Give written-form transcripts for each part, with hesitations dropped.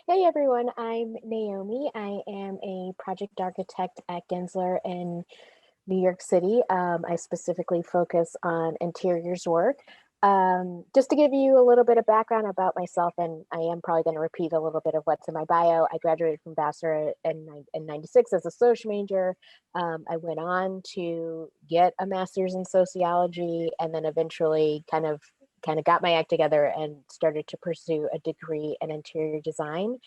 Hey everyone, I'm Naomi. I am a project architect at Gensler in New York City. I specifically focus on interiors work. Just to give you a little bit of background about myself, and I am probably going to repeat a little bit of what's in my bio. I graduated from Vassar in '96 as a social major. I went on to get a master's in sociology, and then eventually kind of got my act together and started to pursue a degree in interior design.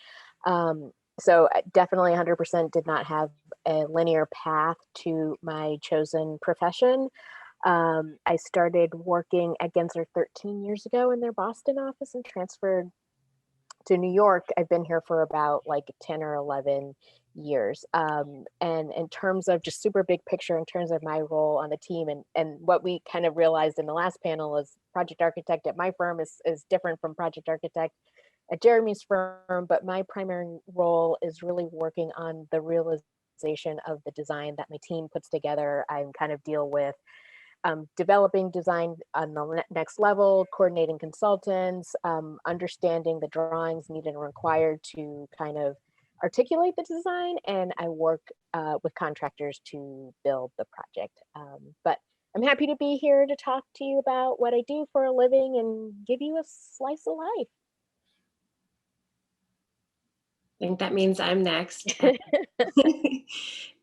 So I definitely 100% did not have a linear path to my chosen profession. I started working at Gensler 13 years ago in their Boston office and transferred to New York. I've been here for about like 10 or 11 years. And in terms of just super big picture, in terms of my role on the team, and what we kind of realized in the last panel is project architect at my firm is different from project architect at Jeremy's firm, but my primary role is really working on the realization of the design that my team puts together. I kind of deal with developing design on the next level, coordinating consultants, understanding the drawings needed and required to kind of articulate the design, and I work with contractors to build the project. But I'm happy to be here to talk to you about what I do for a living and give you a slice of life. I think that means I'm next.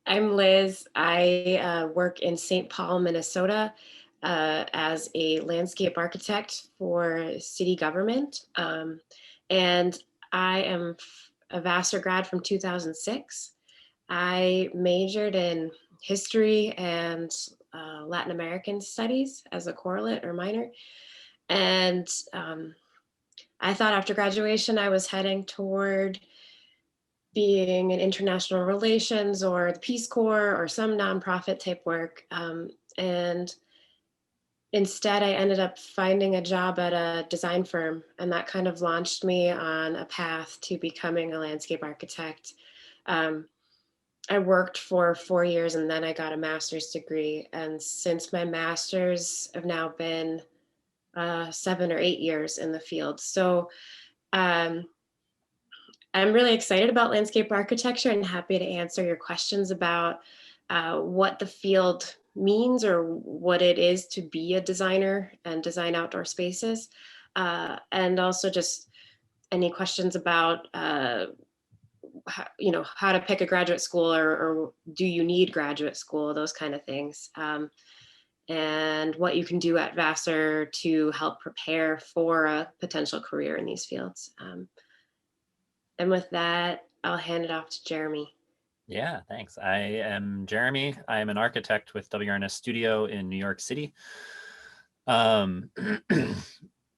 I'm Liz. I work in St. Paul, Minnesota, as a landscape architect for city government. And I am a Vassar grad from 2006. I majored in history and Latin American studies as a correlate or minor. And I thought after graduation I was heading toward being in international relations or the Peace Corps or some nonprofit type work. And instead, I ended up finding a job at a design firm, and that kind of launched me on a path to becoming a landscape architect. Um, I worked for 4 years and then I got a master's degree. And since my master's, I've now been 7 or 8 years in the field. So um, I'm really excited about landscape architecture and happy to answer your questions about what the field means or what it is to be a designer and design outdoor spaces. And also just any questions about how to pick a graduate school or do you need graduate school, those kind of things. And what you can do at Vassar to help prepare for a potential career in these fields. And with that, I'll hand it off to Jeremy. Yeah, thanks. I am Jeremy. I am an architect with WRNS Studio in New York City. Um,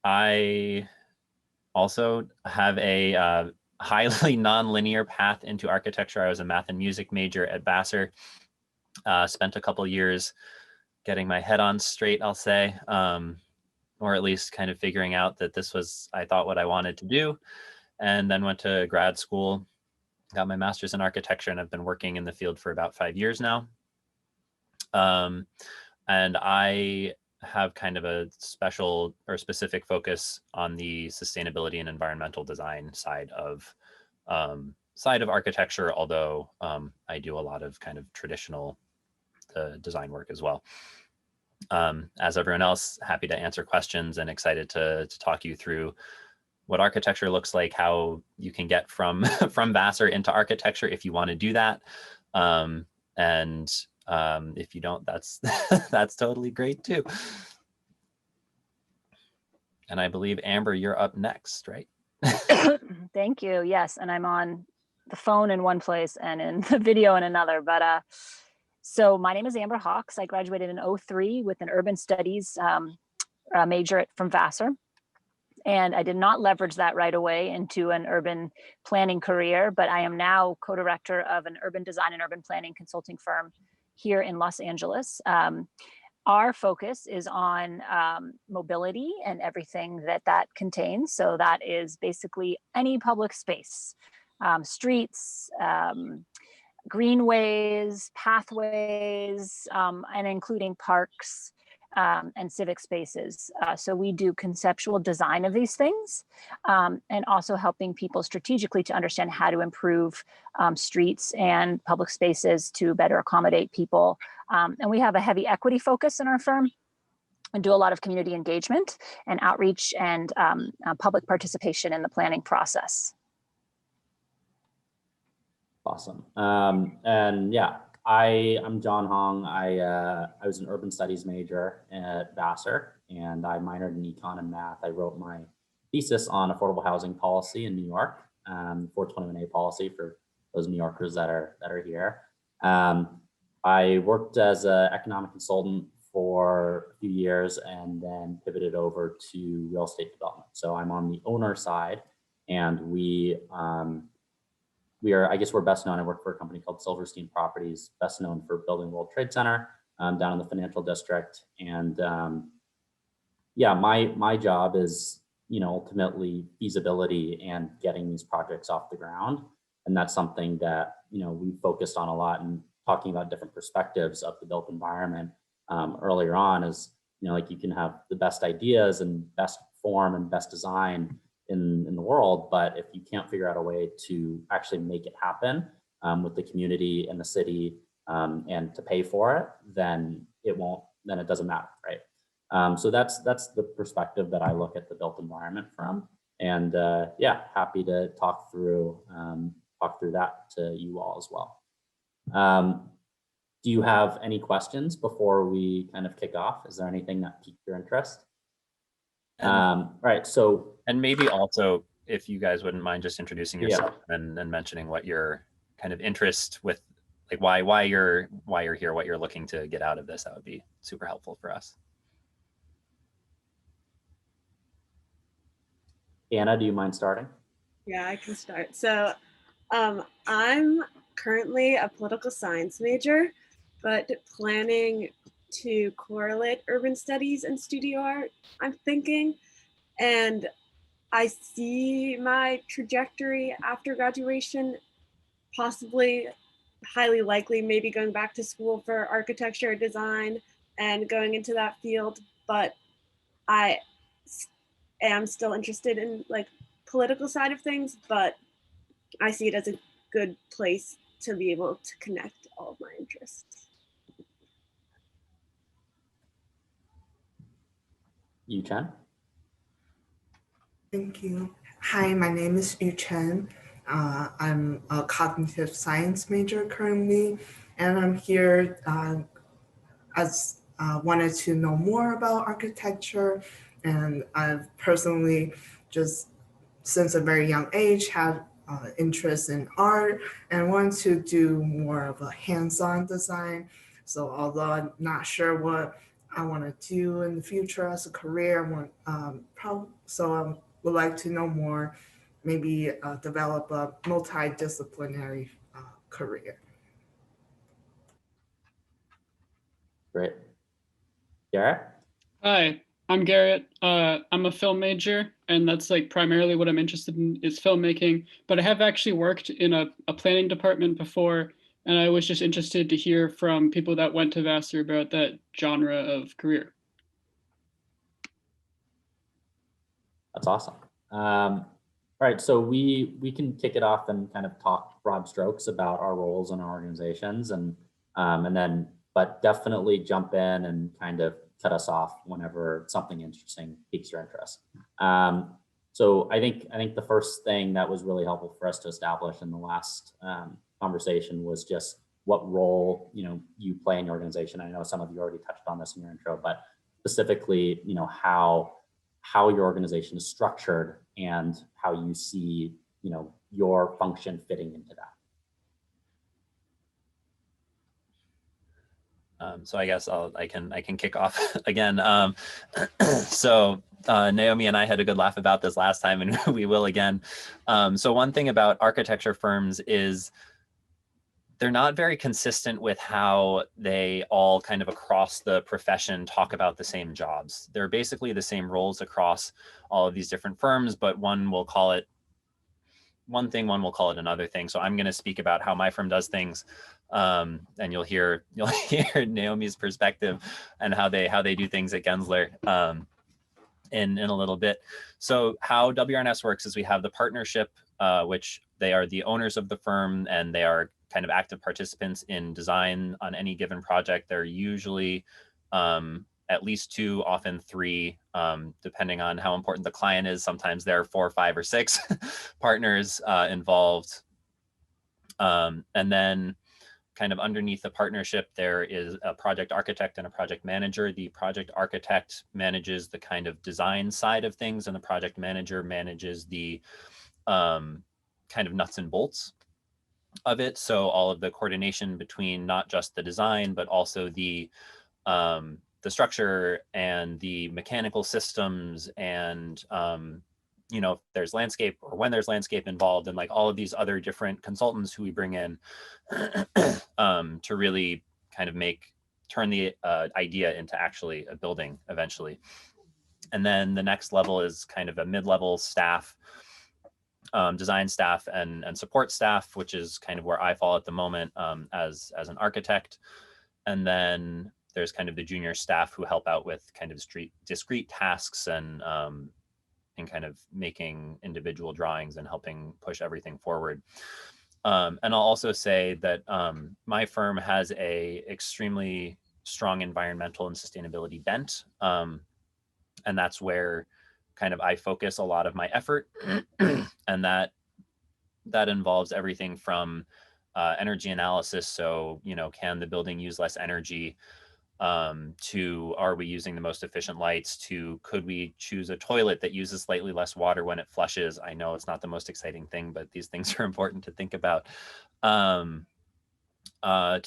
I also have a highly nonlinear path into architecture. I was a math and music major at Vassar. Spent a couple years getting my head on straight, I'll say, or at least kind of figuring out that this was, I thought, what I wanted to do. And then went to grad school, got my master's in architecture, and I've been working in the field for about 5 years now. And I have kind of a special or specific focus on the sustainability and environmental design side of architecture, although I do a lot of kind of traditional design work as well. As everyone else, happy to answer questions and excited to talk you through what architecture looks like, how you can get from from Vassar into architecture if you want to do that. And if you don't, that's that's totally great too. And I believe, Amber, you're up next, right? Thank you. Yes, and I'm on the phone in one place and in the video in another. But so my name is Amber Hawks. I graduated in '03 with an urban studies major from Vassar. And I did not leverage that right away into an urban planning career, but I am now co-director of an urban design and urban planning consulting firm here in Los Angeles. Our focus is on mobility and everything that contains. So that is basically any public space, streets, greenways, pathways, and including parks, and civic spaces. So we do conceptual design of these things, and also helping people strategically to understand how to improve streets and public spaces to better accommodate people. And we have a heavy equity focus in our firm and do a lot of community engagement and outreach and public participation in the planning process. Awesome. And yeah, I'm John Hong. I was an urban studies major at Vassar, and I minored in econ and math. I wrote my thesis on affordable housing policy in New York, 421A policy for those New Yorkers that are here. I worked as an economic consultant for a few years and then pivoted over to real estate development. So I'm on the owner side, and we are, I guess we're best known, I work for a company called Silverstein Properties, best known for building World Trade Center down in the financial district. And yeah, my job is, ultimately feasibility and getting these projects off the ground. And that's something that, we focused on a lot, and talking about different perspectives of the built environment earlier on is, like you can have the best ideas and best form and best design in the world, but if you can't figure out a way to actually make it happen with the community and the city and to pay for it, then it doesn't matter, right? So that's the perspective that I look at the built environment from, and yeah, happy to talk through that to you all as well. Do you have any questions before we kind of kick off? Is there anything that piqued your interest? All right, so. And maybe also, if you guys wouldn't mind just introducing yourself and mentioning what your kind of interest with, like why you're here, what you're looking to get out of this, that would be super helpful for us. Anna, do you mind starting? Yeah, I can start. So I'm currently a political science major, but planning to correlate urban studies and studio art, I'm thinking. And I see my trajectory after graduation, possibly, highly likely, maybe going back to school for architecture or design and going into that field. But I am still interested in like political side of things, but I see it as a good place to be able to connect all of my interests. Yu Chen? Thank you. Hi, my name is Yu Chen. I'm a cognitive science major currently, and I'm here as wanted to know more about architecture. And I've personally just since a very young age had interest in art and want to do more of a hands-on design. So although I'm not sure what I want to do in the future as a career, I would like to know more, maybe develop a multidisciplinary career. Great. Garrett? Hi, I'm Garrett. I'm a film major, and that's like primarily what I'm interested in is filmmaking, but I have actually worked in a planning department before, and I was just interested to hear from people that went to Vassar about that genre of career. That's awesome. All right, so we can kick it off and kind of talk broad strokes about our roles in our organizations, and then, but definitely jump in and kind of cut us off whenever something interesting piques your interest. So I think the first thing that was really helpful for us to establish in the last conversation was just what role you play in your organization. I know some of you already touched on this in your intro, but specifically, how your organization is structured and how you see, your function fitting into that. So I guess I can kick off again. So Naomi and I had a good laugh about this last time, and we will again. So one thing about architecture firms is they're not very consistent with how they all kind of across the profession talk about the same jobs. They're basically the same roles across all of these different firms, but one will call it one thing, one will call it another thing. So I'm going to speak about how my firm does things, and you'll hear Naomi's perspective and how they do things at Gensler in a little bit. So how WRNS works is we have the partnership, which they are the owners of the firm and they are kind of active participants in design on any given project. They're usually at least 2, often 3, depending on how important the client is. Sometimes there are 4, 5, or 6 partners involved. And then kind of underneath the partnership, there is a project architect and a project manager. The project architect manages the kind of design side of things, and the project manager manages the kind of nuts and bolts of it. So all of the coordination between not just the design, but also the structure and the mechanical systems, and you know, if there's landscape or when there's landscape involved, and like all of these other different consultants who we bring in to really kind of turn the idea into actually a building eventually. And then the next level is kind of a mid-level staff, design staff and support staff, which is kind of where I fall at the moment as an architect. And then there's kind of the junior staff who help out with kind of discrete tasks and kind of making individual drawings and helping push everything forward. And I'll also say that my firm has a extremely strong environmental and sustainability bent. And that's where kind of I focus a lot of my effort. And that involves everything from energy analysis. So, you know, can the building use less energy? To are we using the most efficient lights, to could we choose a toilet that uses slightly less water when it flushes? I know it's not the most exciting thing, but these things are important to think about. To,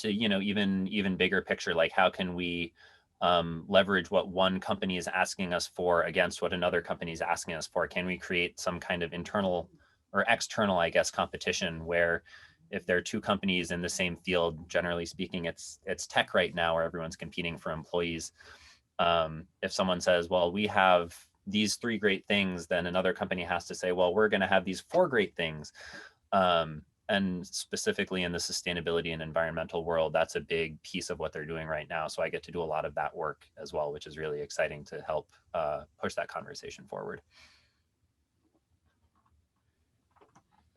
you know, even bigger picture, like how can we leverage what one company is asking us for against what another company is asking us for? Can we create some kind of internal or external, I guess, competition where if there are 2 companies in the same field, generally speaking, it's tech right now where everyone's competing for employees. If someone says, well, we have these 3 great things, then another company has to say, well, we're going to have these 4 great things. And specifically in the sustainability and environmental world, that's a big piece of what they're doing right now. So I get to do a lot of that work as well, which is really exciting to help push that conversation forward.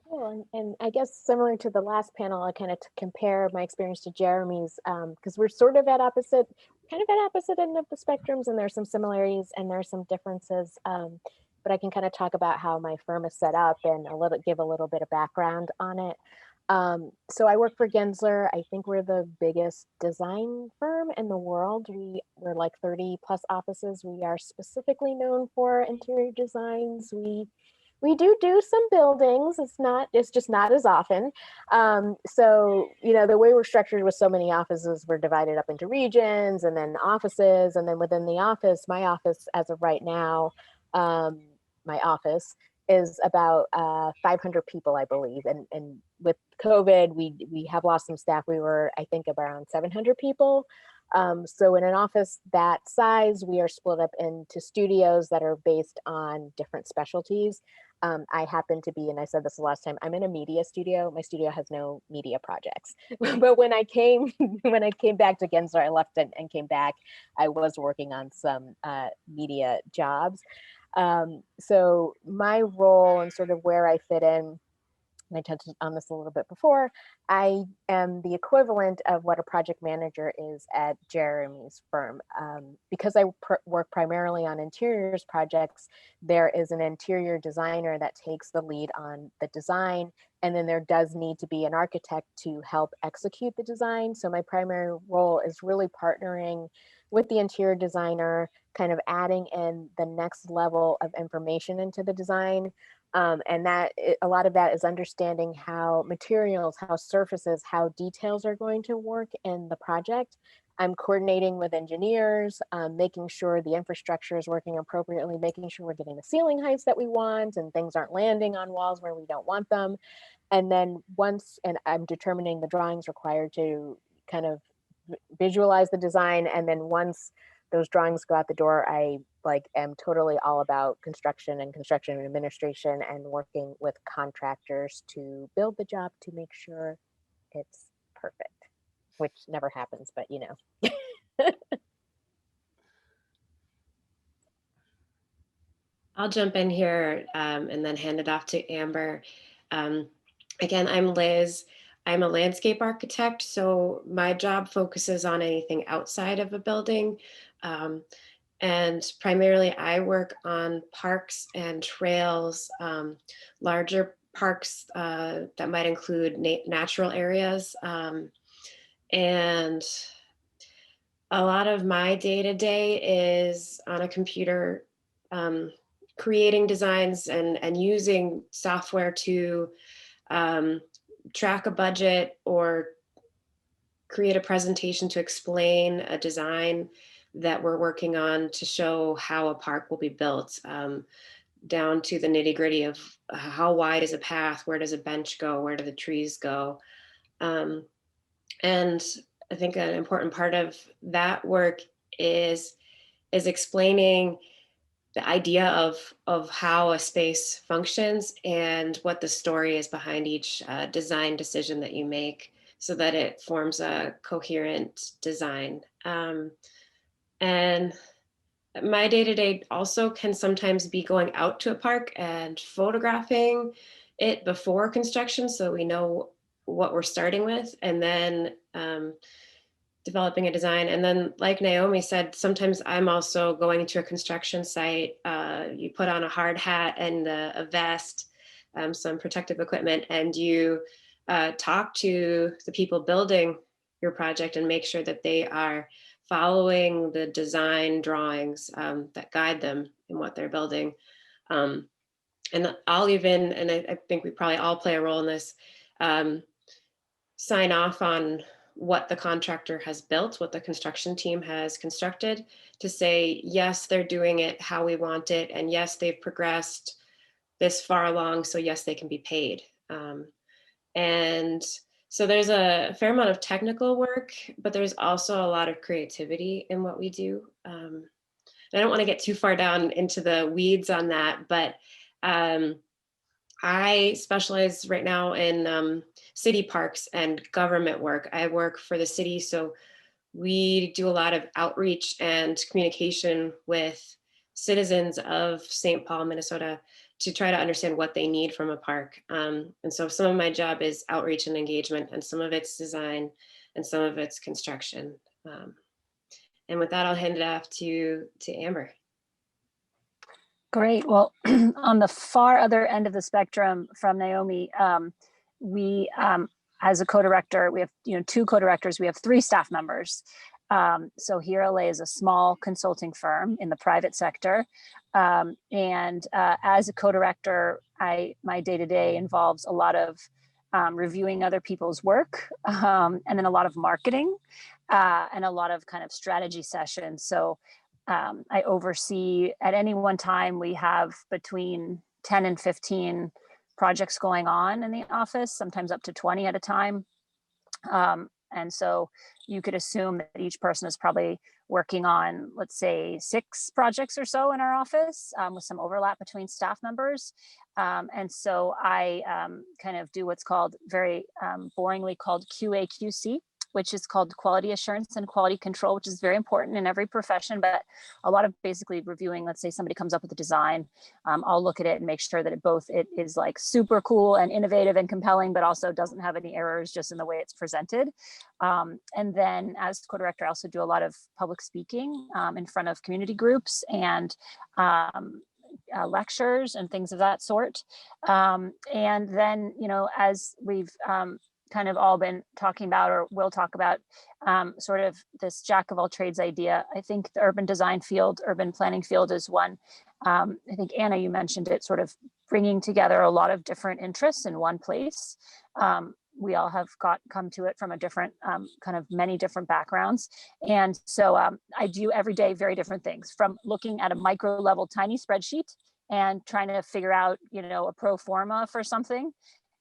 Cool. And I guess similar to the last panel, I kind of compare my experience to Jeremy's, because we're sort of at opposite end of the spectrums, and there's some similarities and there's some differences. But I can kind of talk about how my firm is set up and give a little bit of background on it. So I work for Gensler. I think we're the biggest design firm in the world. We're like 30 plus offices. We are specifically known for interior designs. We do some buildings. It's just not as often. So, you know, the way we're structured with so many offices, we're divided up into regions and then offices. And then within the office, my office as of right now, my office is about 500 people, I believe. And with COVID, we have lost some staff. We were, I think, around 700 people. So in an office that size, we are split up into studios that are based on different specialties. I happen to be, and I said this the last time, I'm in a media studio. My studio has no media projects. But when I came back to Gensler, I left and came back, I was working on some media jobs. So my role and sort of where I fit in, and I touched on this a little bit before, I am the equivalent of what a project manager is at Jeremy's firm. Because I work primarily on interiors projects, there is an interior designer that takes the lead on the design, and then there does need to be an architect to help execute the design. So my primary role is really partnering with the interior designer, kind of adding in the next level of information into the design. And a lot of that is understanding how materials, how surfaces, how details are going to work in the project. I'm coordinating with engineers, making sure the infrastructure is working appropriately, making sure we're getting the ceiling heights that we want and things aren't landing on walls where we don't want them. And then I'm determining the drawings required to kind of visualize the design. And then once those drawings go out the door, I like am totally all about construction and construction administration and working with contractors to build the job to make sure it's perfect, which never happens, but you know. I'll jump in here and then hand it off to Amber. Again, I'm Liz. I'm a landscape architect, so my job focuses on anything outside of a building. And primarily I work on parks and trails, larger parks that might include natural areas. And a lot of my day-to-day is on a computer, creating designs and using software to track a budget or create a presentation to explain a design that we're working on to show how a park will be built, down to the nitty gritty of how wide is a path, where does a bench go, where do the trees go. And I think an important part of that work is explaining the idea of how a space functions and what the story is behind each design decision that you make, so that it forms a coherent design. And my day-to-day also can sometimes be going out to a park and photographing it before construction, so we know what we're starting with, and then developing a design. And then, like Naomi said, sometimes I'm also going to a construction site. You put on a hard hat and a vest, some protective equipment, and you talk to the people building your project and make sure that they are following the design drawings that guide them in what they're building. And I'll even, and I think we probably all play a role in this, sign off on what the contractor has built, what the construction team has constructed, to say, yes, they're doing it how we want it. And yes, they've progressed this far along. So yes, they can be paid. And so there's a fair amount of technical work, but there's also a lot of creativity in what we do. And I don't want to get too far down into the weeds on that, but I specialize right now in city parks and government work. I work for the city, so we do a lot of outreach and communication with citizens of St. Paul, Minnesota, to try to understand what they need from a park. And so some of my job is outreach and engagement, and some of it's design, and some of it's construction. And with that, I'll hand it off to Amber. Great. Well, on the far other end of the spectrum from Naomi, we, as a co-director, we have 2 co-directors, we have 3 staff members. So Here LA is a small consulting firm in the private sector. And as a co-director, my day-to-day involves a lot of reviewing other people's work, and then a lot of marketing, and a lot of kind of strategy sessions. So I oversee, at any one time, we have between 10 and 15 projects going on in the office, sometimes up to 20 at a time. And so you could assume that each person is probably working on, let's say, 6 projects or so in our office, with some overlap between staff members. And so I kind of do what's called, very boringly called QA/QC, which is called quality assurance and quality control, which is very important in every profession, but a lot of basically reviewing, let's say somebody comes up with a design, I'll look at it and make sure that it is like super cool and innovative and compelling, but also doesn't have any errors just in the way it's presented. And then as co-director, I also do a lot of public speaking in front of community groups and lectures and things of that sort. And then, as we've kind of all been talking about, or will talk about, sort of this jack of all trades idea. I think the urban design field, urban planning field is one. I think Anna, you mentioned it, sort of bringing together a lot of different interests in one place. We all have come to it from a different, kind of many different backgrounds. And so I do every day very different things, from looking at a micro level tiny spreadsheet and trying to figure out, a pro forma for something,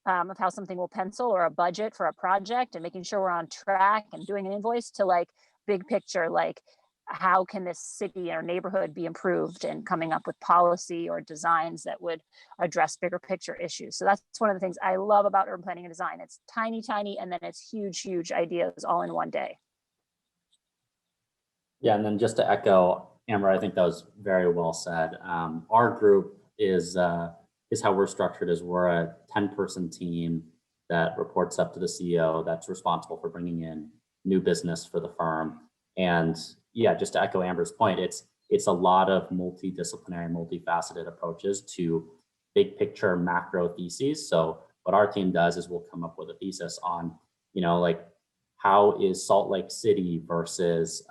of how something will pencil, or a budget for a project, and making sure we're on track and doing an invoice, to like big picture, like how can this city or neighborhood be improved, and coming up with policy or designs that would address bigger picture issues. So that's one of the things I love about urban planning and design. It's tiny, tiny, and then it's huge, huge ideas all in one day. Yeah, and then just to echo Amber, I think that was very well said. Our group is how we're structured. Is we're a 10-person team that reports up to the CEO, that's responsible for bringing in new business for the firm. And yeah, just to echo Amber's point, it's a lot of multidisciplinary, multifaceted approaches to big picture macro theses. So what our team does is we'll come up with a thesis on, like, how is Salt Lake City versus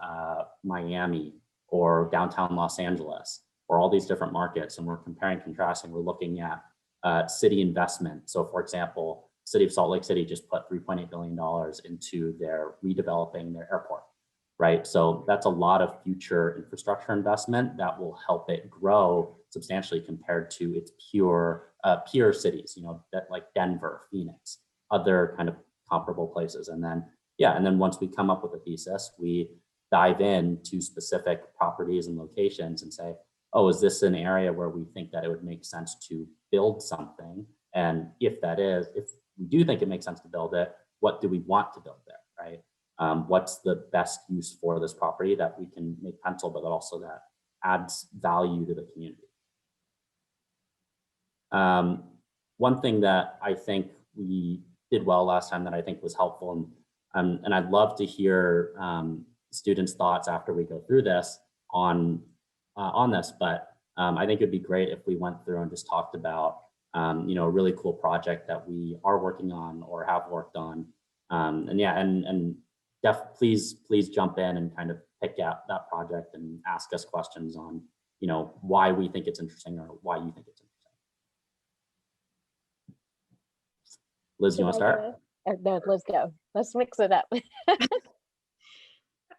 Miami or downtown Los Angeles, or all these different markets, and we're comparing, contrasting. We're looking at city investment. So for example, City of Salt Lake City just put $3.8 billion into their redeveloping their airport, right? So that's a lot of future infrastructure investment that will help it grow substantially compared to its peer cities, that like Denver, Phoenix, other kind of comparable places. And then once we come up with a thesis, we dive into specific properties and locations and say, oh, is this an area where we think that it would make sense to build something? And if we do think it makes sense to build it, what do we want to build there, right? What's the best use for this property that we can make pencil, but also that adds value to the community? One thing that I think we did well last time that I think was helpful, and I'd love to hear students' thoughts after we go through this on this, but I think it'd be great if we went through and just talked about a really cool project that we are working on or have worked on. Please jump in and kind of pick out that project and ask us questions on, why we think it's interesting or why you think it's interesting. Liz, you want to start? No, let's go. Let's mix it up.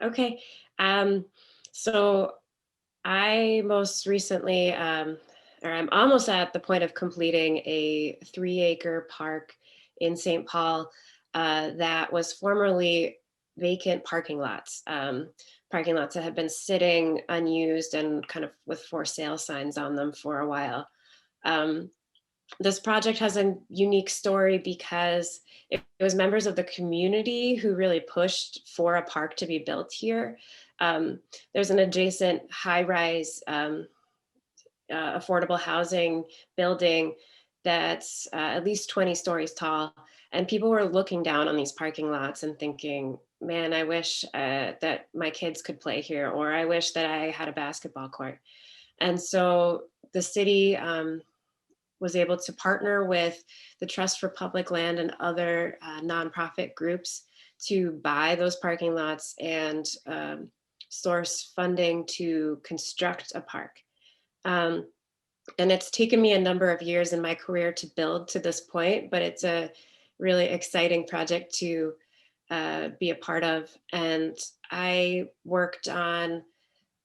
Okay. So I most recently, or I'm almost at the point of completing a 3-acre park in St. Paul that was formerly vacant parking lots that have been sitting unused and kind of with for sale signs on them for a while. This project has a unique story because it was members of the community who really pushed for a park to be built here. There's an adjacent high-rise affordable housing building that's at least 20 stories tall. And people were looking down on these parking lots and thinking, man, I wish that my kids could play here, or I wish that I had a basketball court. And so the city was able to partner with the Trust for Public Land and other nonprofit groups to buy those parking lots and source funding to construct a park. And it's taken me a number of years in my career to build to this point, but it's a really exciting project to be a part of. And I worked on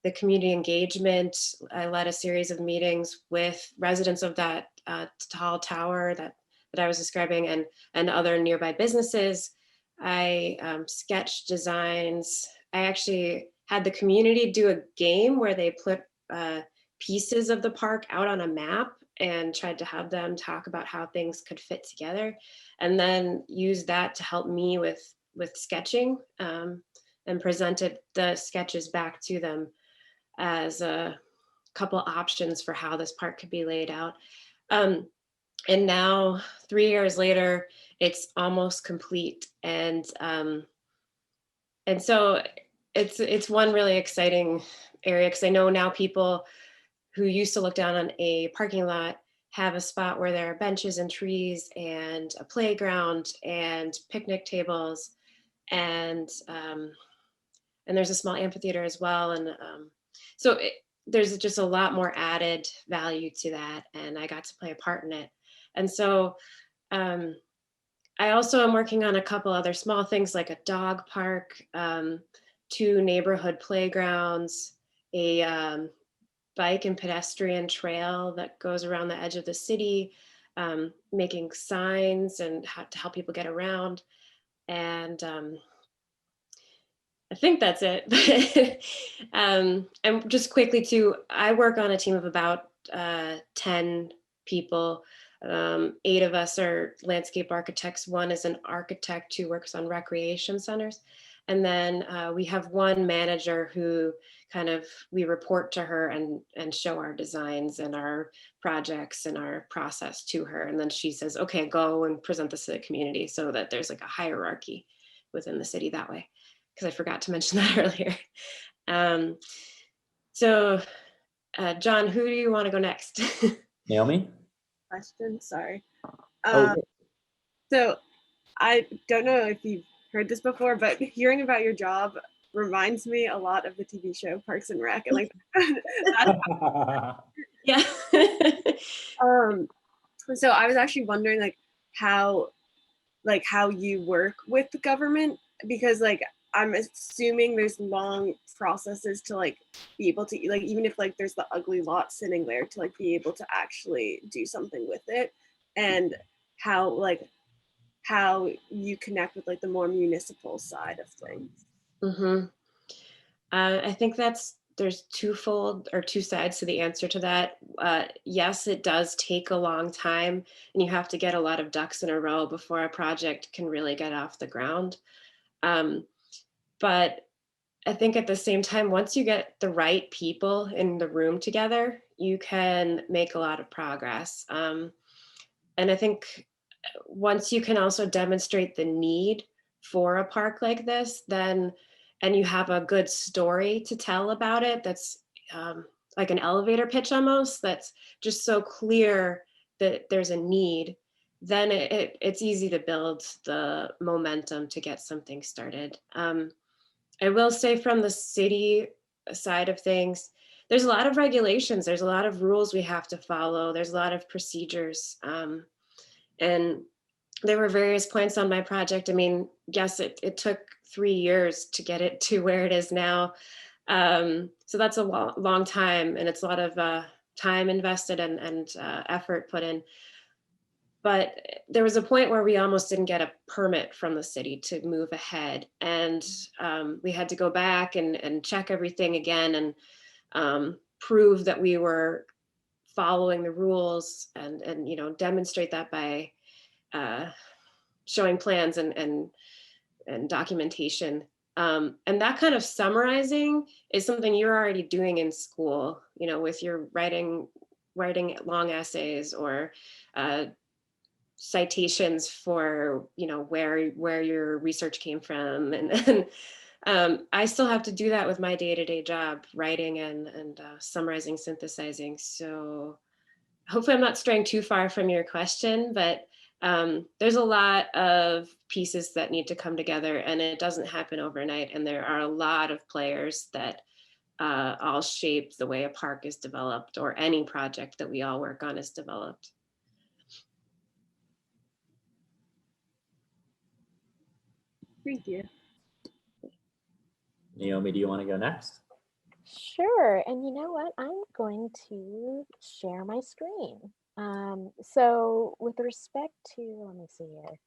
the community engagement. I led a series of meetings with residents of that tall tower that I was describing and other nearby businesses. I sketched designs. I actually had the community do a game where they put pieces of the park out on a map and tried to have them talk about how things could fit together, and then use that to help me with sketching, and presented the sketches back to them as a couple options for how this park could be laid out. And now 3 years later, it's almost complete. And so it's one really exciting area, because I know now people who used to look down on a parking lot have a spot where there are benches and trees and a playground and picnic tables, and there's a small amphitheater as well. And so there's just a lot more added value to that, and I got to play a part in it. And so I also am working on a couple other small things, like a dog park, 2 neighborhood playgrounds, a bike and pedestrian trail that goes around the edge of the city, making signs and how to help people get around. And I think that's it. And just quickly too, I work on a team of about 10 people. 8 of us are landscape architects. One is an architect who works on recreation centers. And then we have one manager who we report to her and show our designs and our projects and our process to her. And then she says, okay, go and present this to the community, so that there's like a hierarchy within the city that way. Because I forgot to mention that earlier. So John, who do you want to go next? Naomi? Question, sorry. Oh, So I don't know if you've heard this before, but hearing about your job reminds me a lot of the TV show Parks and Rec, and like Yeah. So I was actually wondering how you work with the government, because like I'm assuming there's long processes to like be able to like, even if like there's the ugly lot sitting there, to like be able to actually do something with it, and how you connect with like the more municipal side of things. Mm-hmm. I think there's two sides to the answer to that. Yes, it does take a long time, and you have to get a lot of ducks in a row before a project can really get off the ground. But I think at the same time, once you get the right people in the room together, you can make a lot of progress. And I think once you can also demonstrate the need for a park like this, then, and you have a good story to tell about it, that's like an elevator pitch almost, that's just so clear that there's a need, then it's easy to build the momentum to get something started. I will say, from the city side of things, there's a lot of regulations, there's a lot of rules we have to follow, there's a lot of procedures. And there were various points on my project. I mean, yes, it took 3 years to get it to where it is now. So that's a long time, and it's a lot of time invested and effort put in. But there was a point where we almost didn't get a permit from the city to move ahead. And we had to go back and check everything again, and prove that we were following the rules, and demonstrate that by showing plans and documentation. And that kind of summarizing is something you're already doing in school, with your writing long essays, or citations for where your research came from, and I still have to do that with my day-to-day job, writing and summarizing, synthesizing. So hopefully I'm not straying too far from your question, but there's a lot of pieces that need to come together, and it doesn't happen overnight, and there are a lot of players that all shape the way a park is developed, or any project that we all work on is developed. Thank you. Naomi, do you want to go next? Sure. And you know what? I'm going to share my screen. So with respect to, let me see here.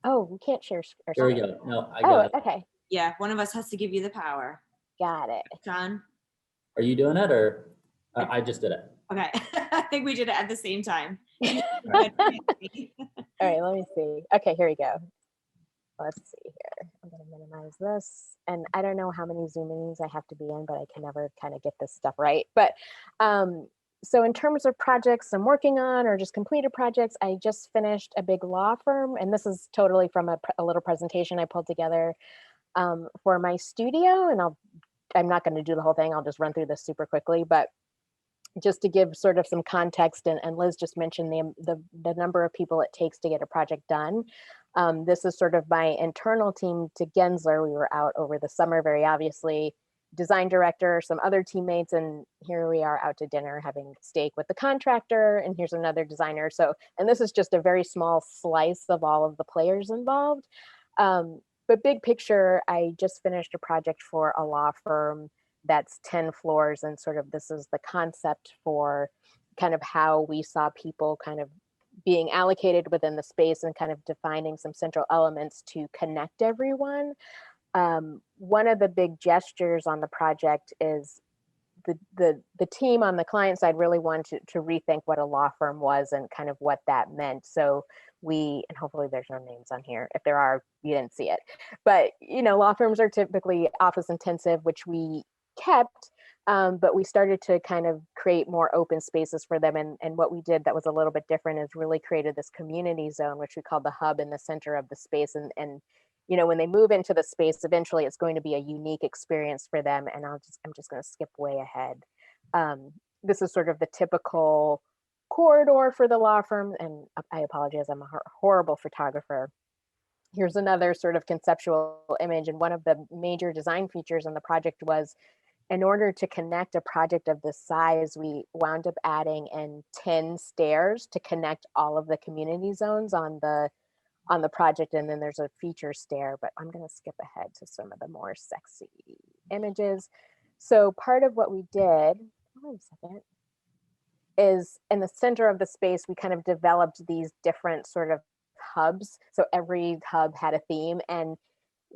Oh, we can't share our Here we screen. go. No, I got it. Okay. Yeah, one of us has to give you the power. Got it. John? Are you doing it, or I just did it? Okay. I think we did it at the same time. All right, let me see. Okay, here we go. Let's see here. I'm going to minimize this. And I don't know how many Zoom meetings I have to be in, but I can never kind of get this stuff right. But so in terms of projects I'm working on, or just completed projects, I just finished a big law firm. And this is totally from a little presentation I pulled together for my studio. And I'm not going to do the whole thing. I'll just run through this super quickly. But just to give sort of some context, and Liz just mentioned the number of people it takes to get a project done. This is sort of my internal team to Gensler. We were out over the summer, very obviously, design director, some other teammates, and here we are out to dinner having steak with the contractor, and here's another designer. So, and this is just a very small slice of all of the players involved. But big picture, I just finished a project for a law firm that's 10 floors, and sort of this is the concept for kind of how we saw people kind of being allocated within the space, and kind of defining some central elements to connect everyone. One of the big gestures on the project is the team on the client side really wanted to rethink what a law firm was and kind of what that meant. So and hopefully there's no names on here. If there are, you didn't see it. But, law firms are typically office intensive, which we kept, but we started to kind of create more open spaces for them. And what we did that was a little bit different is really created this community zone, which we call the hub in the center of the space. And when they move into the space, eventually it's going to be a unique experience for them. And I'm just going to skip way ahead. This is sort of the typical corridor for the law firm. And I apologize, I'm a horrible photographer. Here's another sort of conceptual image. And one of the major design features in the project was, in order to connect a project of this size, we wound up adding in 10 stairs to connect all of the community zones on the project. And then there's a feature stair, but I'm going to skip ahead to some of the more sexy images. So part of what we did, wait a second, is in the center of the space, we kind of developed these different sort of hubs. So every hub had a theme, and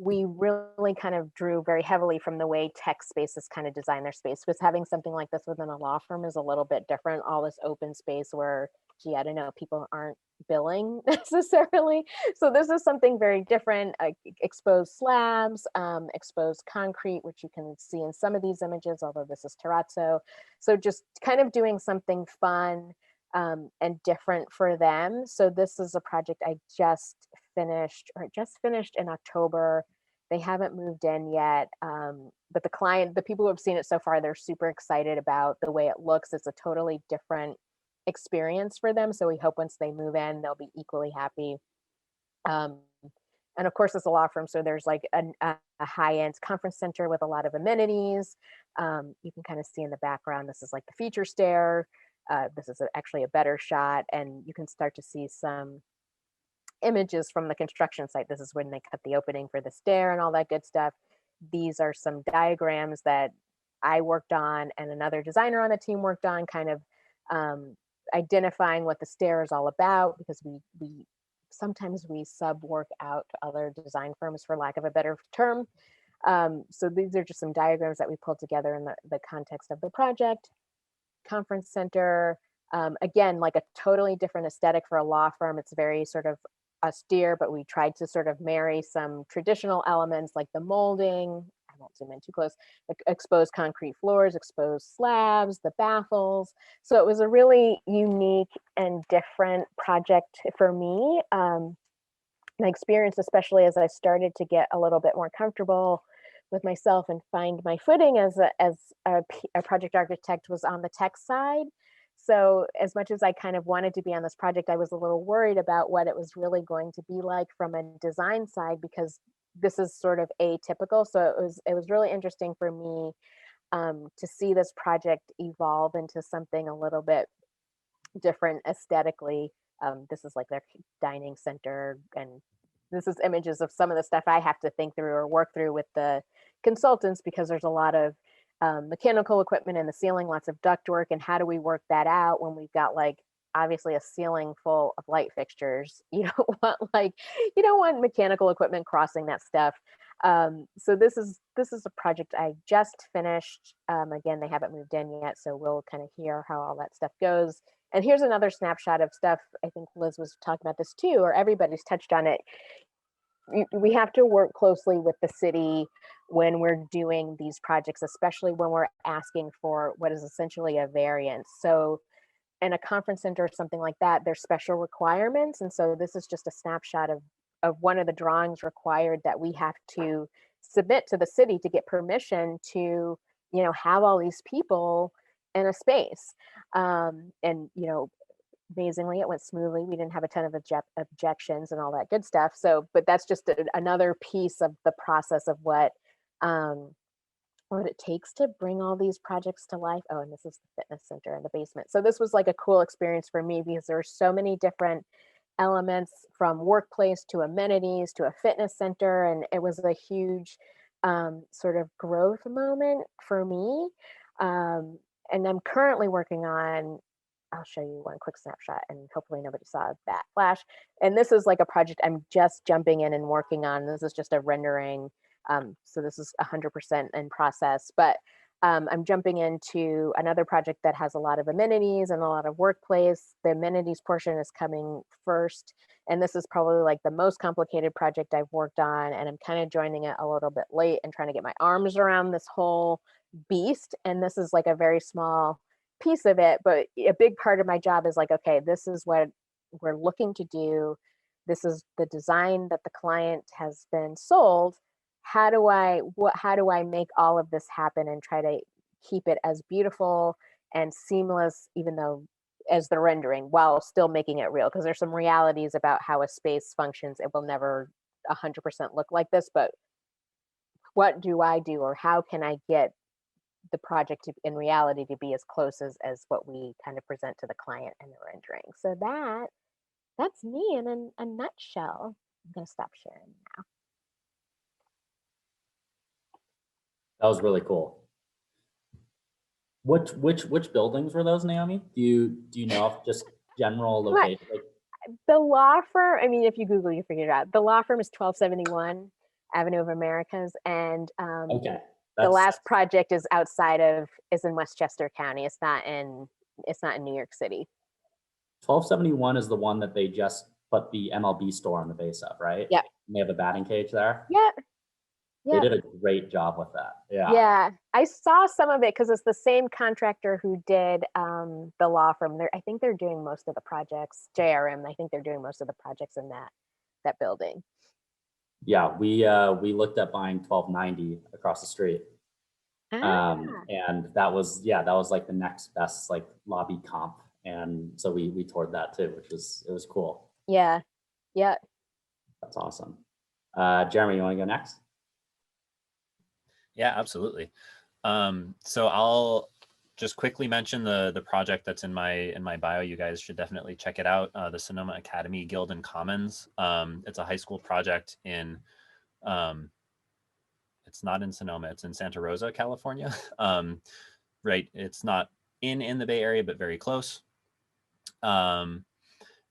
we really kind of drew very heavily from the way tech spaces kind of design their space, because having something like this within a law firm is a little bit different. All this open space where, gee, I don't know, people aren't billing necessarily. So this is something very different. Exposed slabs, exposed concrete, which you can see in some of these images, although this is terrazzo. So just kind of doing something fun and different for them. So this is a project I just finished in October. They haven't moved in yet, but the people who have seen it so far, they're super excited about the way it looks. It's a totally different experience for them. So we hope once they move in, they'll be equally happy. And of course, it's a law firm, so there's like a high-end conference center with a lot of amenities. You can kind of see in the background, this is like the feature stair. This is actually a better shot, and you can start to see some images from the construction site. This is when they cut the opening for the stair and all that good stuff. These are some diagrams that I worked on and another designer on the team worked on, kind of identifying what the stair is all about, because we sometimes sub work out to other design firms, for lack of a better term. So these are just some diagrams that we pulled together in the context of the project. Conference center, again, like a totally different aesthetic for a law firm. It's very sort of austere, but we tried to sort of marry some traditional elements like the molding. I won't zoom in too close. Exposed concrete floors, exposed slabs, the baffles. So it was a really unique and different project for me. My experience, especially as I started to get a little bit more comfortable with myself and find my footing as a project architect, was on the tech side. So as much as I kind of wanted to be on this project, I was a little worried about what it was really going to be like from a design side, because this is sort of atypical. So it was really interesting for me to see this project evolve into something a little bit different aesthetically. This is like their dining center, and this is images of some of the stuff I have to think through or work through with the consultants, because there's a lot of mechanical equipment in the ceiling, lots of ductwork, and how do we work that out when we've got like obviously a ceiling full of light fixtures. You don't want mechanical equipment crossing that stuff. So this is a project I just finished. Again, they haven't moved in yet, so we'll kind of hear how all that stuff goes. And here's another snapshot of stuff. I think Liz was talking about this too, or everybody's touched on it. We have to work closely with the city when we're doing these projects, especially when we're asking for what is essentially a variance. So in a conference center or something like that, there's special requirements. And so this is just a snapshot of one of the drawings required that we have to submit to the city to get permission to, have all these people in a space. And, amazingly, it went smoothly. We didn't have a ton of objections and all that good stuff. So, but that's just another piece of the process of what it takes to bring all these projects to life. Oh, and this is the fitness center in the basement. So this was like a cool experience for me, because there are so many different elements, from workplace to amenities to a fitness center. And it was a huge sort of growth moment for me. And I'm currently working on, I'll show you one quick snapshot, and hopefully nobody saw that flash. And this is like a project I'm just jumping in and working on. This is just a rendering So this is 100% in process, but I'm jumping into another project that has a lot of amenities and a lot of workplace. The amenities portion is coming first, and this is probably like the most complicated project I've worked on, and I'm kind of joining it a little bit late and trying to get my arms around this whole beast. And this is like a very small piece of it, but a big part of my job is like, okay, this is what we're looking to do. This is the design that the client has been sold. How do I make all of this happen and try to keep it as beautiful and seamless, even though as the rendering, while still making it real? Because there's some realities about how a space functions. It will never 100% look like this, but what do I do, or how can I get the project to, in reality, to be as close as what we kind of present to the client in the rendering? So that's me in a nutshell. I'm gonna stop sharing now. That was really cool. Which buildings were those, Naomi? Do you know if just general location? Like, The law firm, I mean, if you Google, you figure it out. The law firm is 1271 Avenue of Americas, and okay, the last project is in Westchester County. It's not in New York City. 1271 is the one that they just put the MLB store on the base of, right? Yeah. And they have a batting cage there. Yeah. They did a great job with that. Yeah. Yeah, I saw some of it because it's the same contractor who did the law firm. I think they're doing most of the projects. JRM. I think they're doing most of the projects in that building. Yeah, we looked at buying 1290 across the street. And that was like the next best like lobby comp. And so we toured that too, it was cool. Yeah. Yeah. That's awesome. Jeremy, you want to go next? Yeah, absolutely. So I'll just quickly mention the project that's in my bio. You guys should definitely check it out. The Sonoma Academy Guild and Commons. It's a high school project in, it's not in Sonoma, it's in Santa Rosa, California. Right, it's not in the Bay Area, but very close. And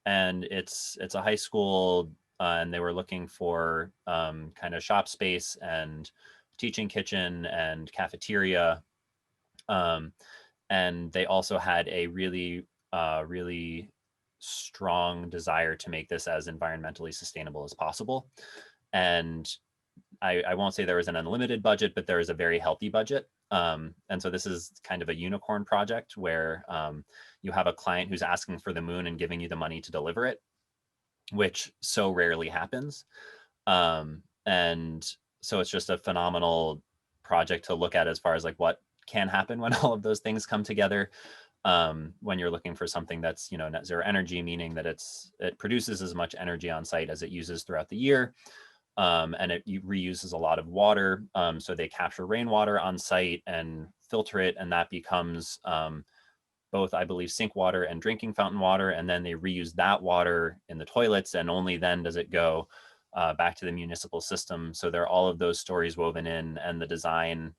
it's a high school, and they were looking for kind of shop space and teaching kitchen and cafeteria. And they also had a really strong desire to make this as environmentally sustainable as possible. And I won't say there was an unlimited budget, but there is a very healthy budget. And so this is kind of a unicorn project where you have a client who's asking for the moon and giving you the money to deliver it, which so rarely happens. And so it's just a phenomenal project to look at as far as like what can happen when all of those things come together. When you're looking for something that's, net zero energy, meaning that it produces as much energy on site as it uses throughout the year. And it reuses a lot of water. So they capture rainwater on site and filter it, and that becomes both, I believe, sink water and drinking fountain water. And then they reuse that water in the toilets, and only then does it go back to the municipal system. So there are all of those stories woven in, and the design,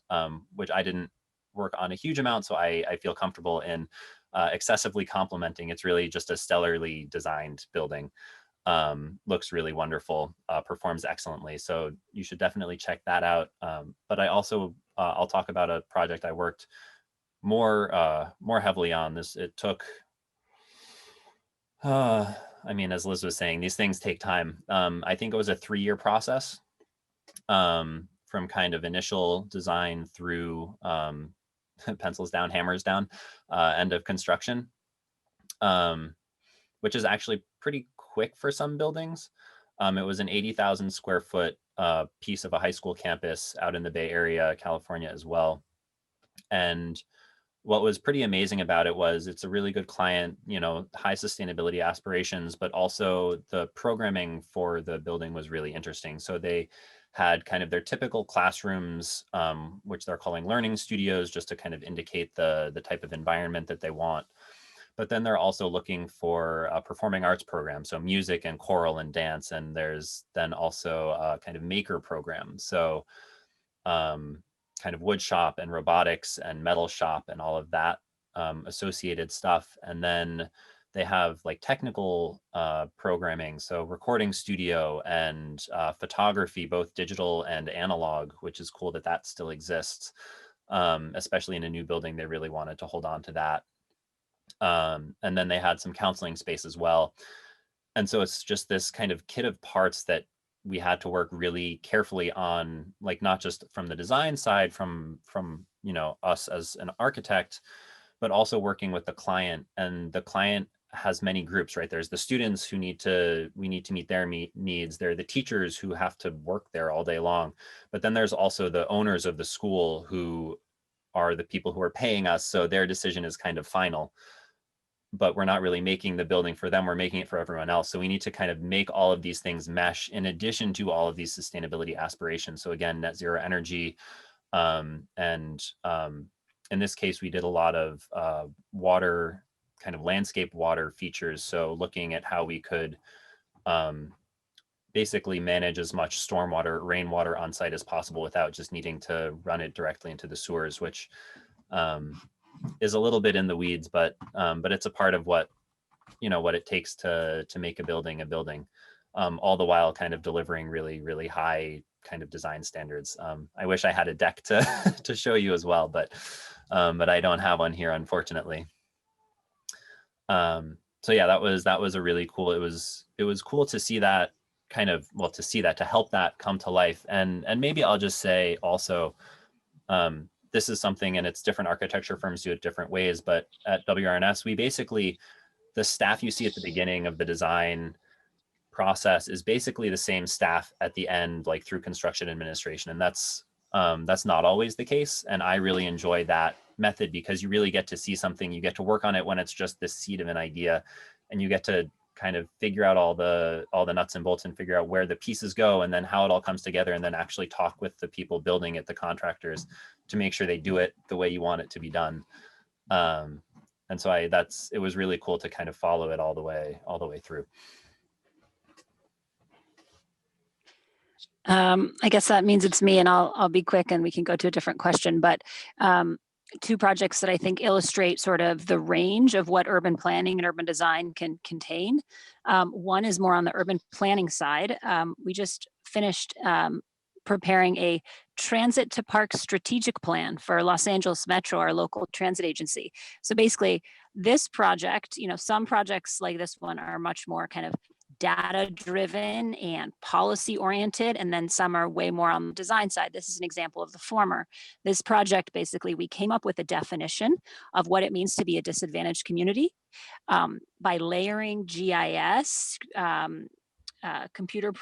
which I didn't work on a huge amount, so I feel comfortable in excessively complimenting. It's really just a stellarly designed building. Looks really wonderful, performs excellently. So you should definitely check that out. But I also, I'll talk about a project I worked more heavily on. It took, I mean, as Liz was saying, these things take time. I think it was a 3-year process from kind of initial design through pencils down, hammers down, end of construction, which is actually pretty quick for some buildings. It was an 80,000 square foot piece of a high school campus out in the Bay Area, California as well. And what was pretty amazing about it was it's a really good client, high sustainability aspirations, but also the programming for the building was really interesting. So they had kind of their typical classrooms, which they're calling learning studios, just to kind of indicate the type of environment that they want. But then they're also looking for a performing arts program, so music and choral and dance. And there's then also a kind of maker program. So kind of wood shop and robotics and metal shop and all of that associated stuff. And then They have like technical programming, so recording studio and photography, both digital and analog, which is cool that that still exists. Especially in a new building, they really wanted to hold on to that. And then they had some counseling space as well. And so it's just this kind of kit of parts that we had to work really carefully on, like not just from the design side, from you know, us as an architect, but also working with the client. And the client has many groups, right? There's the students who we need to meet their needs. There are the teachers who have to work there all day long. But then there's also the owners of the school who are the people who are paying us. So their decision is kind of final, but we're not really making the building for them. We're making it for everyone else. So we need to kind of make all of these things mesh in addition to all of these sustainability aspirations. So again, net zero energy, in this case, we did a lot of water, kind of landscape water features. So looking at how we could basically manage as much stormwater, rainwater on site as possible without just needing to run it directly into the sewers, which is a little bit in the weeds, but it's a part of what, you know, what it takes to make a building, all the while kind of delivering really, really high kind of design standards. I wish I had a deck to to show you as well, but I don't have one here, unfortunately. So yeah, that was a really cool. It was cool to see that kind of, well, to help that come to life. And maybe I'll just say also, this is something, and it's different architecture firms do it different ways, but at WRNS, we basically, the staff you see at the beginning of the design process is basically the same staff at the end, like through construction administration. And that's not always the case. And I really enjoy that method because you really get to see something, you get to work on it when it's just this seed of an idea, and you get to kind of figure out all the nuts and bolts and figure out where the pieces go and then how it all comes together, and then actually talk with the people building it, the contractors, to make sure they do it the way you want it to be done. And so it was really cool to kind of follow it all the way through. I guess that means it's me, and I'll be quick and we can go to a different question, but two projects that I think illustrate sort of the range of what urban planning and urban design can contain. One is more on the urban planning side. We just finished preparing a transit to park strategic plan for Los Angeles Metro, our local transit agency. So basically this project, you know, some projects like this one are much more kind of data driven and policy oriented, and then some are way more on the design side. This is an example of the former. This project, basically, we came up with a definition of what it means to be a disadvantaged community by layering GIS, computer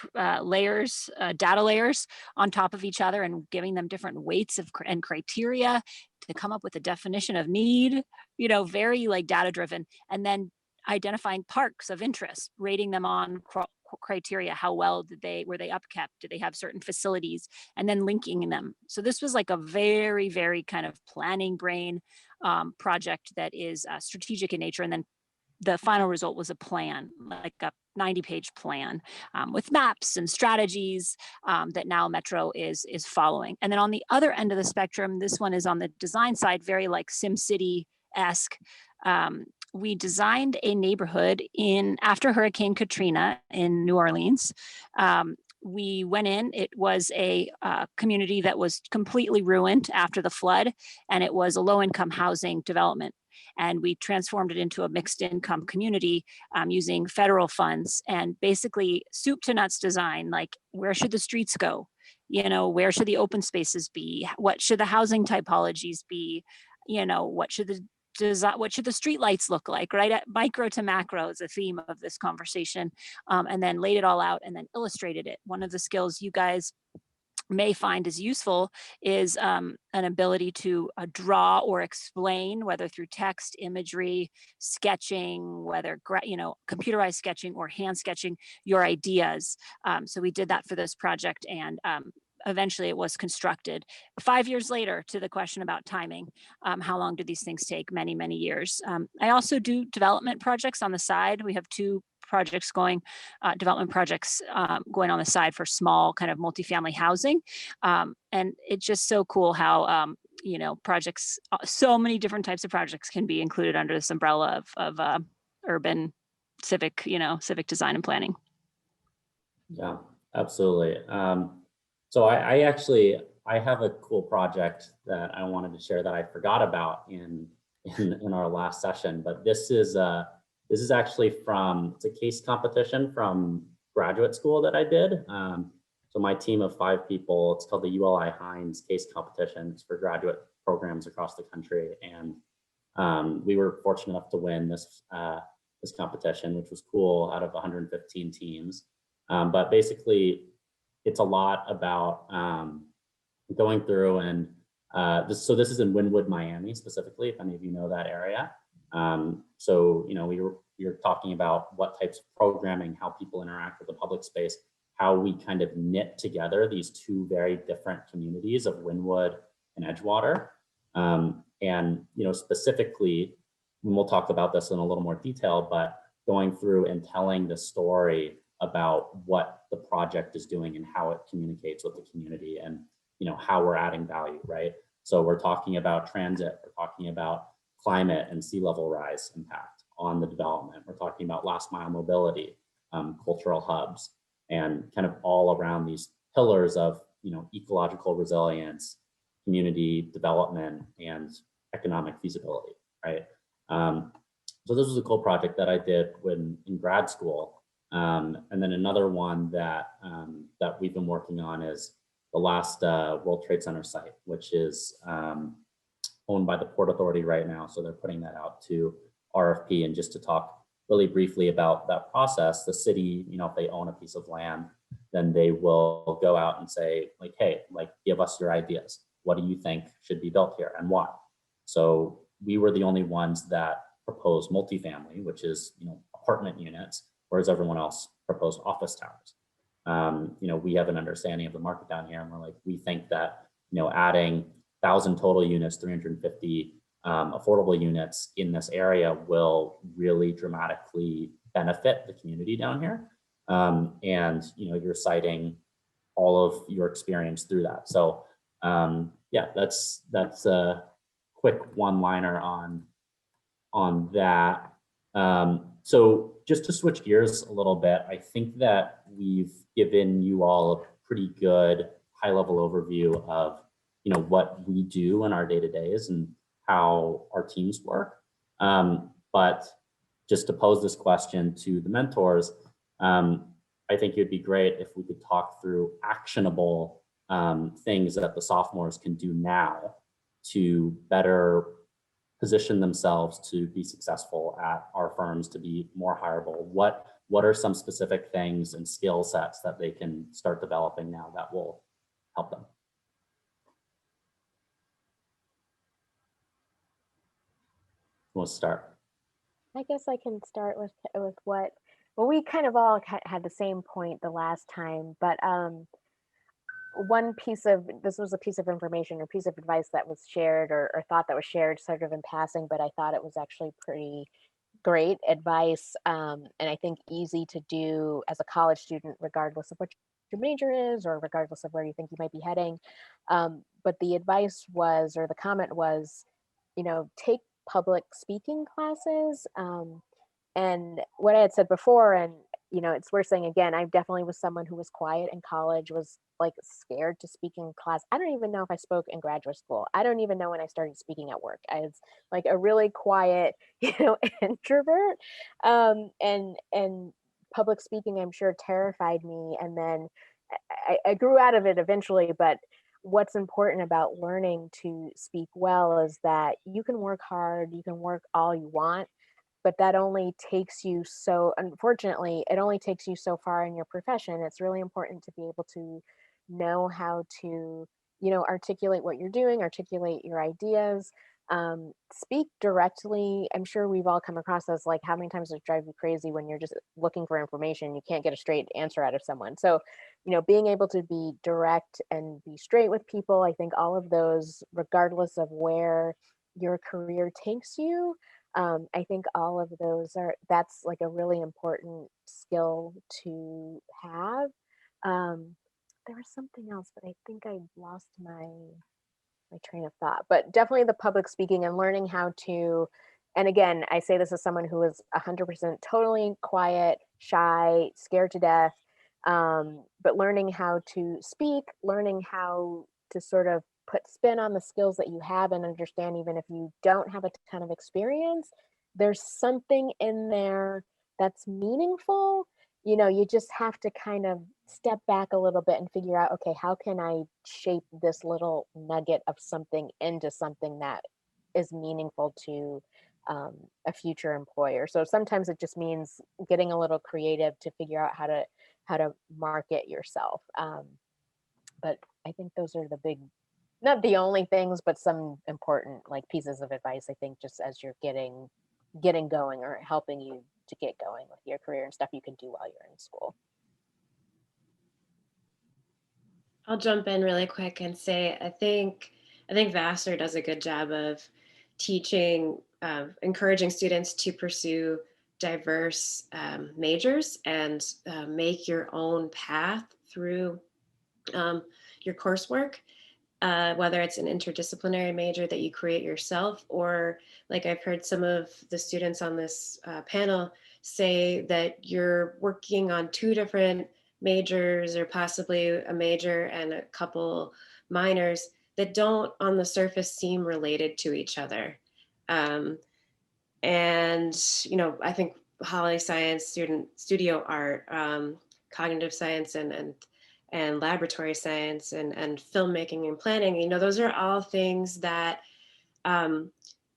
layers, data layers on top of each other, and giving them different weights and criteria to come up with a definition of need, you know, very like data driven, and then identifying parks of interest, rating them on criteria. How well were they upkept? Did they have certain facilities? And then linking them. So this was like a very, very kind of planning brain project that is strategic in nature. And then the final result was a plan, like a 90-page plan with maps and strategies that now Metro is following. And then on the other end of the spectrum, this one is on the design side, very like SimCity-esque. We designed a neighborhood after Hurricane Katrina in New Orleans. We went in, it was a community that was completely ruined after the flood, and it was a low-income housing development. And we transformed it into a mixed income community using federal funds, and basically soup to nuts design, like where should the streets go? You know, where should the open spaces be? What should the housing typologies be? You know, what should the street lights look like, right? At micro to macro is the theme of this conversation. And then laid it all out and then illustrated it. One of the skills you guys may find is useful is an ability to draw or explain, whether through text, imagery, sketching, whether, you know, computerized sketching or hand sketching, your ideas. So we did that for this project, and eventually it was constructed. 5 years later, to the question about timing, how long do these things take? Many, many years. I also do development projects on the side. We have two projects going, development projects going on the side for small kind of multifamily housing. And it's just so cool how, you know, projects, so many different types of projects can be included under this umbrella of urban civic, civic design and planning. Yeah, absolutely. So I actually, I have a cool project that I wanted to share that I forgot about in our last session, but this is actually it's a case competition from graduate school that I did. So my team of 5 people, it's called the ULI Hines Case Competition. It's for graduate programs across the country. And we were fortunate enough to win this competition, which was cool, out of 115 teams. But basically, it's a lot about going through and this is in Wynwood, Miami, specifically, if any of you know that area. So, we were talking about what types of programming, how people interact with the public space, how we kind of knit together these 2 very different communities of Wynwood and Edgewater. And, specifically, and we'll talk about this in a little more detail, but going through and telling the story about what the project is doing and how it communicates with the community and, how we're adding value, right? So we're talking about transit, we're talking about climate and sea level rise impact on the development. We're talking about last mile mobility, cultural hubs, and kind of all around these pillars of, ecological resilience, community development, and economic feasibility, right? So this was a cool project that I did when in grad school. And then another one that we've been working on is the last World Trade Center site, which is owned by the Port Authority right now. So they're putting that out to RFP. And just to talk really briefly about that process, the city, if they own a piece of land, then they will go out and say, like, hey, like, give us your ideas. What do you think should be built here and why? So we were the only ones that proposed multifamily, which is, apartment units, whereas everyone else proposed office towers. We have an understanding of the market down here, and we're like, we think that, adding 1,000 total units, 350 affordable units in this area will really dramatically benefit the community down here. And, you're citing all of your experience through that. So yeah, that's a quick one-liner on that. So just to switch gears a little bit, I think that we've given you all a pretty good high-level overview of, what we do in our day-to-days and how our teams work. But just to pose this question to the mentors, I think it'd be great if we could talk through actionable things that the sophomores can do now to better position themselves to be successful at our firms, to be more hireable. What are some specific things and skill sets that they can start developing now that will help them? We'll start. I guess I can start with what, well, we kind of all had the same point the last time, but this was a piece of information or piece of advice that was shared or thought that was shared sort of in passing, but I thought it was actually pretty great advice, and I think easy to do as a college student, regardless of what your major is or regardless of where you think you might be heading. But the advice was, or the comment was, take public speaking classes. And what I had said before, and it's worth saying again, I definitely was someone who was quiet in college, was like scared to speak in class. I don't even know if I spoke in graduate school. I don't even know when I started speaking at work. I was like a really quiet, introvert. And public speaking, I'm sure, terrified me. And then I grew out of it eventually, but what's important about learning to speak well is that you can work hard, you can work all you want, but that only takes you unfortunately, it only takes you so far in your profession. It's really important to be able to know how to, articulate what you're doing, articulate your ideas, speak directly. I'm sure we've all come across this, like, how many times does it drive you crazy when you're just looking for information, you can't get a straight answer out of someone. So, being able to be direct and be straight with people, I think all of those, regardless of where your career takes you, I think all of those that's like a really important skill to have. There was something else, but I think I lost my train of thought. But definitely the public speaking and learning how to and again, I say this as someone who is 100% totally quiet, shy, scared to death, but learning how to speak, learning how to sort of put spin on the skills that you have and understand, even if you don't have a ton of experience, there's something in there that's meaningful. You know, you just have to kind of step back a little bit and figure out, okay, how can I shape this little nugget of something into something that is meaningful to a future employer. So sometimes it just means getting a little creative to figure out how to market yourself. But I think those are the big, not the only things, but some important like pieces of advice. I think just as you're getting going or helping you to get going with your career and stuff you can do while you're in school. I'll jump in really quick and say I think Vassar does a good job of teaching, encouraging students to pursue diverse majors and make your own path through your coursework, whether it's an interdisciplinary major that you create yourself, or like I've heard some of the students on this panel say that you're working on two different majors or possibly a major and a couple minors that don't on the surface seem related to each other. Um, and, I think Holly Science, studio art, cognitive science and laboratory science and filmmaking and planning, those are all things that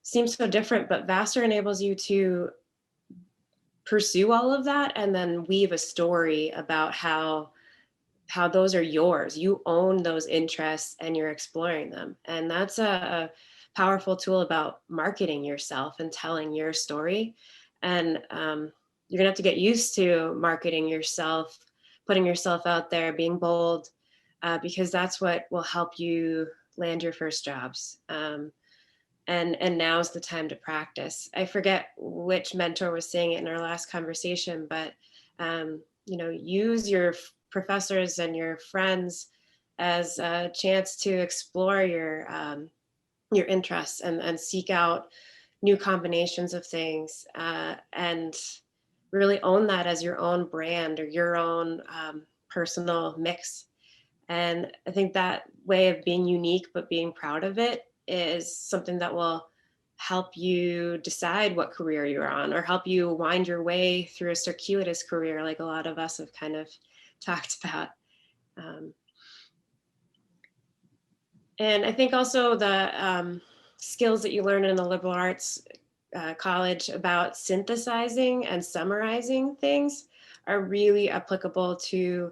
seem so different, but Vassar enables you to pursue all of that and then weave a story about how those are yours. You own those interests and you're exploring them. And that's a powerful tool about marketing yourself and telling your story. And you're gonna have to get used to marketing yourself, putting yourself out there, being bold, because that's what will help you land your first jobs. And now's the time to practice. I forget which mentor was saying it in our last conversation, but use your professors and your friends as a chance to explore your interests and seek out new combinations of things, and really own that as your own brand or your own personal mix. And I think that way of being unique but being proud of it is something that will help you decide what career you're on or help you wind your way through a circuitous career like a lot of us have kind of talked about. And I think also the skills that you learn in the liberal arts college about synthesizing and summarizing things are really applicable to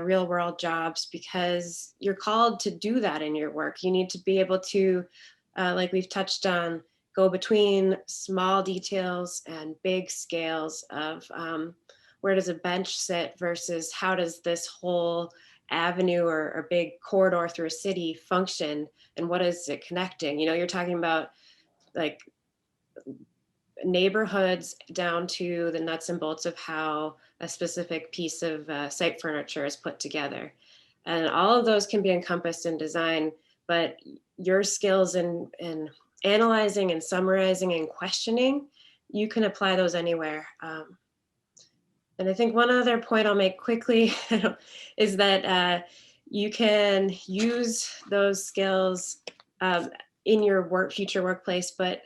real world jobs, because you're called to do that in your work. You need to be able to, like we've touched on, go between small details and big scales of where does a bench sit versus how does this whole avenue or big corridor through a city function and what is it connecting? You're talking about like neighborhoods down to the nuts and bolts of how a specific piece of site furniture is put together. And all of those can be encompassed in design, but your skills in analyzing and summarizing and questioning, you can apply those anywhere. And I think one other point I'll make quickly is that you can use those skills in your future workplace, but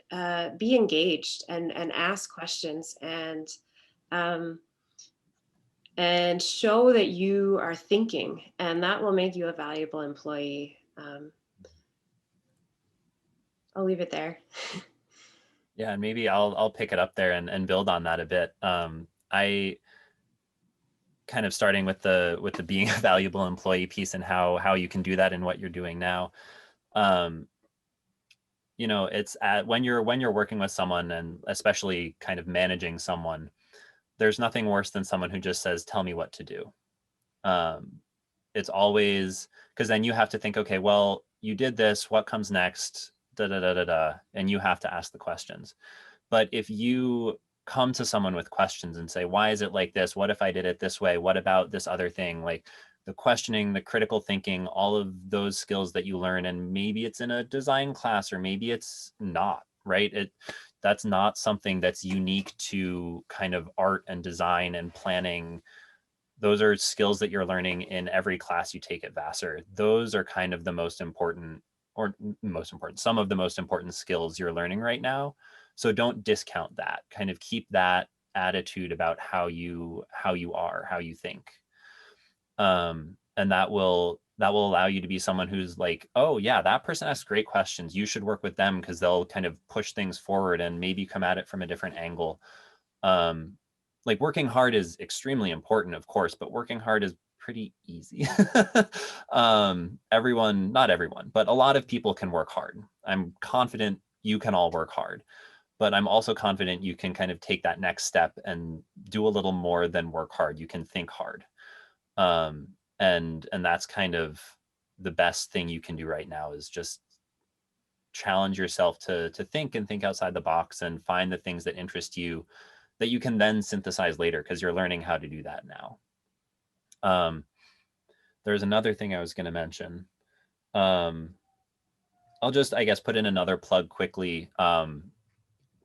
be engaged and ask questions and show that you are thinking, and that will make you a valuable employee. I'll leave it there. Yeah, and maybe I'll pick it up there and build on that a bit. I kind of starting with the being a valuable employee piece and how you can do that in what you're doing now. It's when you're working with someone, and especially kind of managing someone, there's nothing worse than someone who just says, tell me what to do. It's always, because then you have to think, okay, well, you did this, what comes next, da da da da da, and you have to ask the questions. But if you come to someone with questions and say, why is it like this? What if I did it this way? What about this other thing? Like the questioning, the critical thinking, all of those skills that you learn, and maybe it's in a design class or maybe it's not, right? that's not something that's unique to kind of art and design and planning. Those are skills that you're learning in every class you take at Vassar. Those are kind of the most important, some of the most important skills you're learning right now. So don't discount that. Kind of keep that attitude about how you are, how you think. And that will allow you to be someone who's like, oh yeah, that person asks great questions. You should work with them because they'll kind of push things forward and maybe come at it from a different angle. Like working hard is extremely important, of course, but working hard is pretty easy. Everyone, not everyone, but a lot of people can work hard. I'm confident you can all work hard, but I'm also confident you can kind of take that next step and do a little more than work hard. You can think hard. And that's kind of the best thing you can do right now, is just challenge yourself to think and think outside the box and find the things that interest you that you can then synthesize later, because you're learning how to do that now. There's another thing I was going to mention. I'll just, I guess, put in another plug quickly.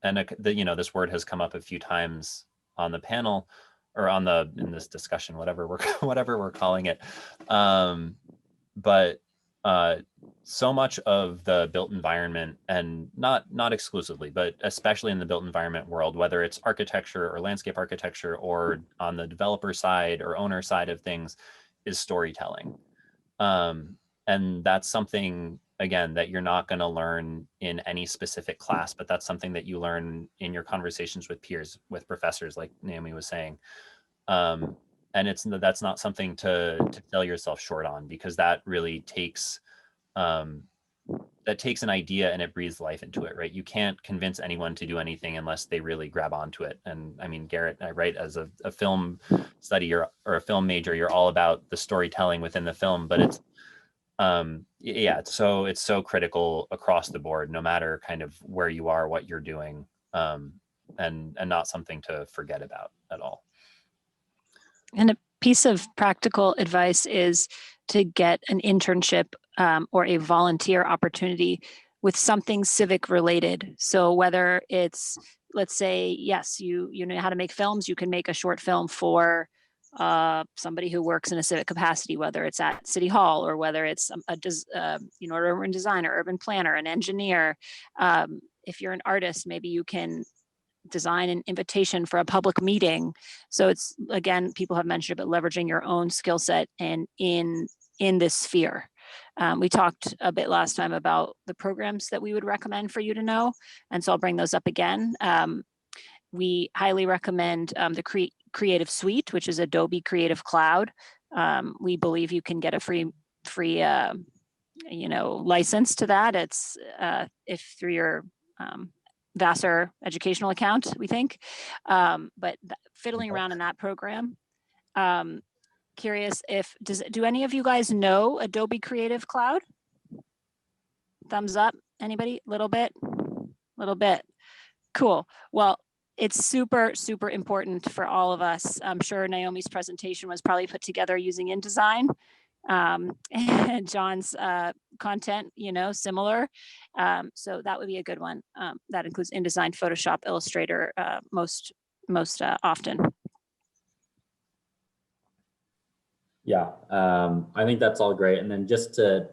This word has come up a few times on the panel, or in this discussion, whatever we're calling it. But so much of the built environment, and not exclusively, but especially in the built environment world, whether it's architecture or landscape architecture, or on the developer side or owner side of things, is storytelling. And that's something, again, that you're not going to learn in any specific class, but that's something that you learn in your conversations with peers, with professors, like Naomi was saying. And that's not something to sell yourself short on, because that really takes an idea and it breathes life into it, right? You can't convince anyone to do anything unless they really grab onto it. And I mean, Garrett, right, as a film study or a film major, you're all about the storytelling within the film, but it's it's so critical across the board, no matter kind of where you are, what you're doing, and not something to forget about at all. And a piece of practical advice is to get an internship or a volunteer opportunity with something civic related. So whether it's, let's say, yes, you know how to make films, you can make a short film for somebody who works in a civic capacity, whether it's at City Hall or whether it's an urban designer, urban planner, an engineer. If you're an artist, maybe you can design an invitation for a public meeting. So it's, again, people have mentioned about leveraging your own skill set and in this sphere. We talked a bit last time about the programs that we would recommend for you to know, and so I'll bring those up again. We highly recommend the Creative Suite, which is Adobe Creative Cloud. We believe you can get a free license to that. It's if through your Vassar educational account, we think. But fiddling around in that program. Curious do any of you guys know Adobe Creative Cloud? Thumbs up, anybody? Little bit? Cool. Well, it's super, super important for all of us. I'm sure Naomi's presentation was probably put together using InDesign, and John's content, similar. So that would be a good one. That includes InDesign, Photoshop, Illustrator, most often. Yeah, I think that's all great. And then just to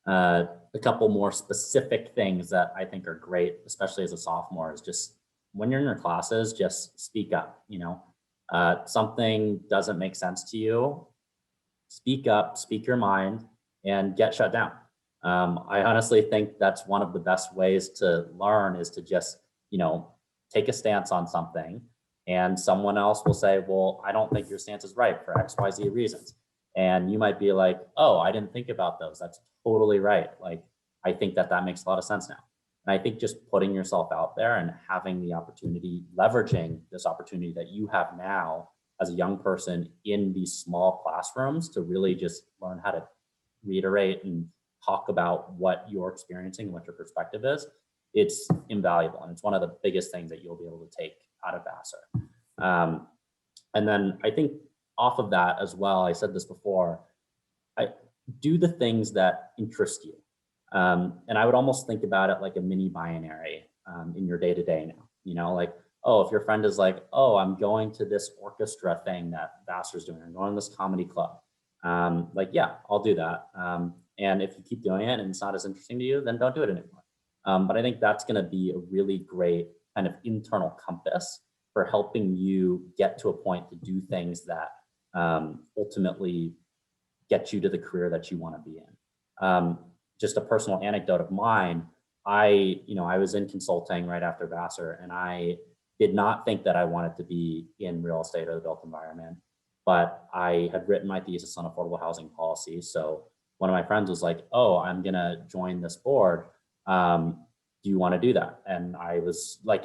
a couple more specific things that I think are great, especially as a sophomore, is just when you're in your classes, just speak up. Something doesn't make sense to you, speak up, speak your mind, and get shut down. I honestly think that's one of the best ways to learn, is to just, take a stance on something, and someone else will say, well, I don't think your stance is right for X, Y, Z reasons. And you might be like, oh, I didn't think about those. That's totally right. Like, I think that makes a lot of sense now. And I think just putting yourself out there and having the opportunity, leveraging this opportunity that you have now as a young person in these small classrooms to really just learn how to reiterate and talk about what you're experiencing, what your perspective is, it's invaluable. And it's one of the biggest things that you'll be able to take out of Vassar. And then I think off of that as well, I said this before, I do the things that interest you. And I would almost think about it like a mini binary. in your day to day now. You know, like, oh, if your friend is like, oh, I'm going to this orchestra thing that Vassar's doing, I'm going to this comedy club. Like, yeah, I'll do that. And if you keep doing it and it's not as interesting to you, then don't do it anymore. But I think that's going to be a really great kind of internal compass for helping you get to a point to do things that ultimately get you to the career that you want to be in. Just a personal anecdote of mine, I was in consulting right after Vassar, and I did not think that I wanted to be in real estate or the built environment, but I had written my thesis on affordable housing policy. So one of my friends was like, oh, I'm going to join this board. Do you want to do that? And I was like,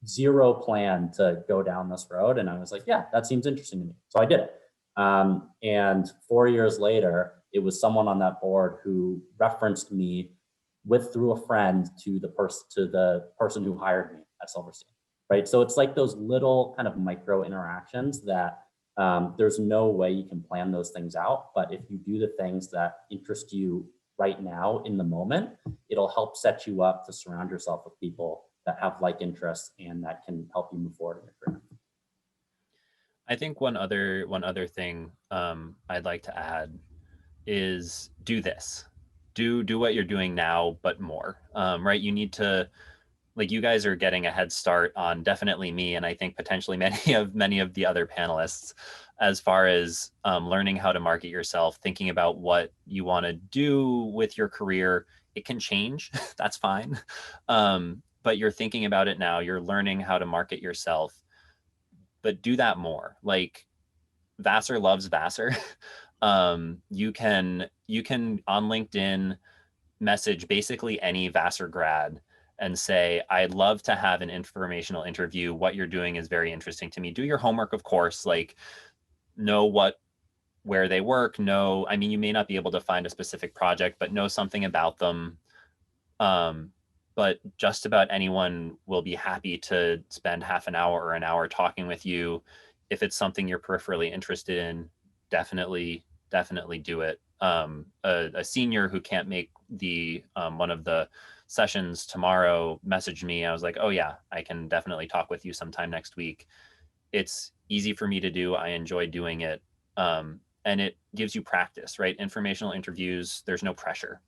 zero plan to go down this road. And I was like, yeah, that seems interesting to me. So I did it. And 4 years later, it was someone on that board who referenced me through a friend to the person who hired me at Silverstein, right? So it's like those little kind of micro interactions that there's no way you can plan those things out. But if you do the things that interest you right now in the moment, it'll help set you up to surround yourself with people that have like interests and that can help you move forward in your career. I think one other thing I'd like to add is do this. Do what you're doing now, but more. Right? You need to, like, you guys are getting a head start on definitely me, and I think potentially many of the other panelists, as far as learning how to market yourself, thinking about what you want to do with your career. It can change. That's fine. But you're thinking about it now. You're learning how to market yourself. But do that more. Like, Vassar loves Vassar. You can on LinkedIn message basically any Vassar grad and say, I'd love to have an informational interview. What you're doing is very interesting to me. Do your homework, of course, like know where they work. Know, I mean, you may not be able to find a specific project, but know something about them. But just about anyone will be happy to spend half an hour or an hour talking with you. If it's something you're peripherally interested in, definitely do it. A senior who can't make the one of the sessions tomorrow messaged me. I was like, oh yeah, I can definitely talk with you sometime next week. It's easy for me to do. I enjoy doing it. And it gives you practice, right? Informational interviews, there's no pressure.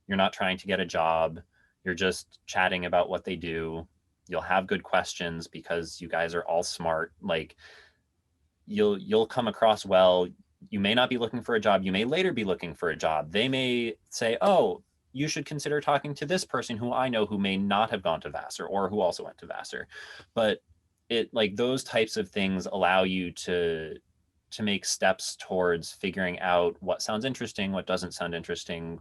You're not trying to get a job. You're just chatting about what they do. You'll have good questions because you guys are all smart. Like, you'll come across well. You may not be looking for a job. You may later be looking for a job. They may say, oh, you should consider talking to this person who I know who may not have gone to Vassar or who also went to Vassar. But it, like, those types of things allow you to make steps towards figuring out what sounds interesting, what doesn't sound interesting.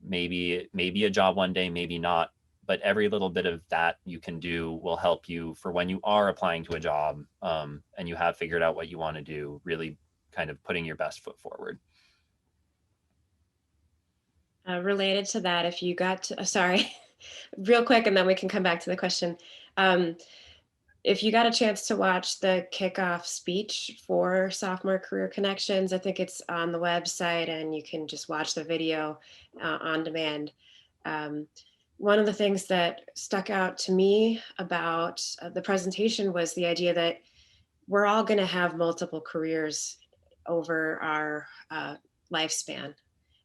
Maybe a job one day, maybe not, but every little bit of that you can do will help you for when you are applying to a job and you have figured out what you want to do, really kind of putting your best foot forward. Related to that, if you got to, sorry, real quick, and then we can come back to the question. If you got a chance to watch the kickoff speech for Sophomore Career Connections, I think it's on the website and you can just watch the video on demand. One of the things that stuck out to me about the presentation was the idea that we're all going to have multiple careers over our lifespan.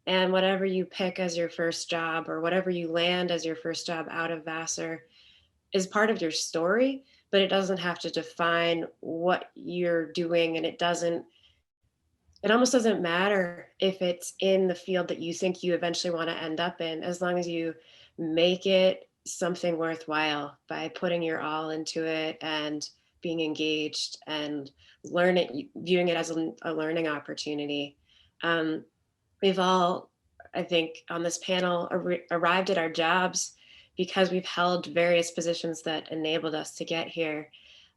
And whatever you pick as your first job or whatever you land as your first job out of Vassar is part of your story, but it doesn't have to define what you're doing. And it almost doesn't matter if it's in the field that you think you eventually want to end up in, as long as you make it something worthwhile by putting your all into it and being engaged and viewing it as a learning opportunity. We've all, I think, on this panel arrived at our jobs because we've held various positions that enabled us to get here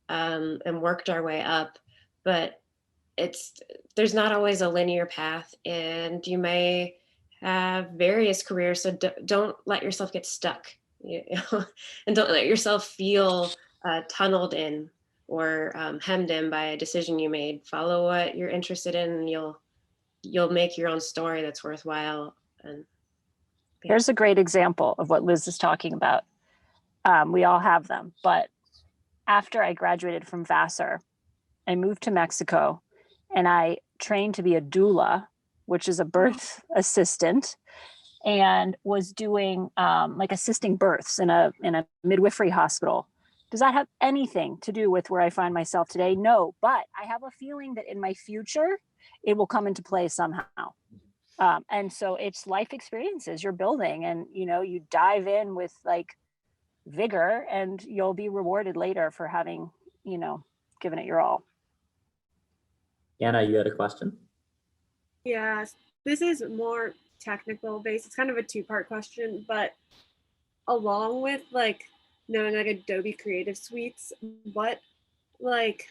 and worked our way up. But there's not always a linear path, and you may have various careers. So don't let yourself get stuck, and don't let yourself feel tunneled in or hemmed in by a decision you made. Follow what you're interested in, and you'll make your own story that's worthwhile. And Here's a great example of what Liz is talking about. We all have them. But after I graduated from Vassar, I moved to Mexico and I trained to be a doula, which is a birth assistant, and was doing like assisting births in a midwifery hospital. Does that have anything to do with where I find myself today? No, but I have a feeling that in my future, it will come into play somehow. And so it's life experiences you're building, and you dive in with like vigor, and you'll be rewarded later for having given it your all. Anna, you had a question? Yeah, this is more technical based. It's kind of a two-part question, but along with like knowing like Adobe Creative Suites, what like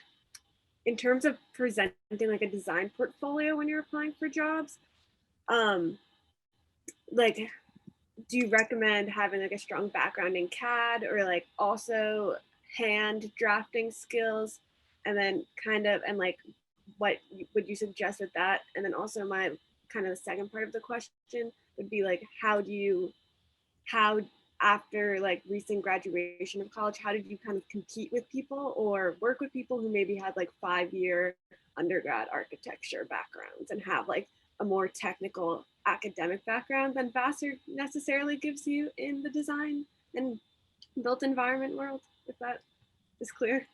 in terms of presenting like a design portfolio when you're applying for jobs, like do you recommend having like a strong background in CAD or like also hand drafting skills, and then kind of and like what would you suggest with that? And then also my kind of the second part of the question would be like how after like recent graduation of college, how did you kind of compete with people or work with people who maybe had like 5-year undergrad architecture backgrounds and have like a more technical academic background than Vassar necessarily gives you in the design and built environment world, if that is clear?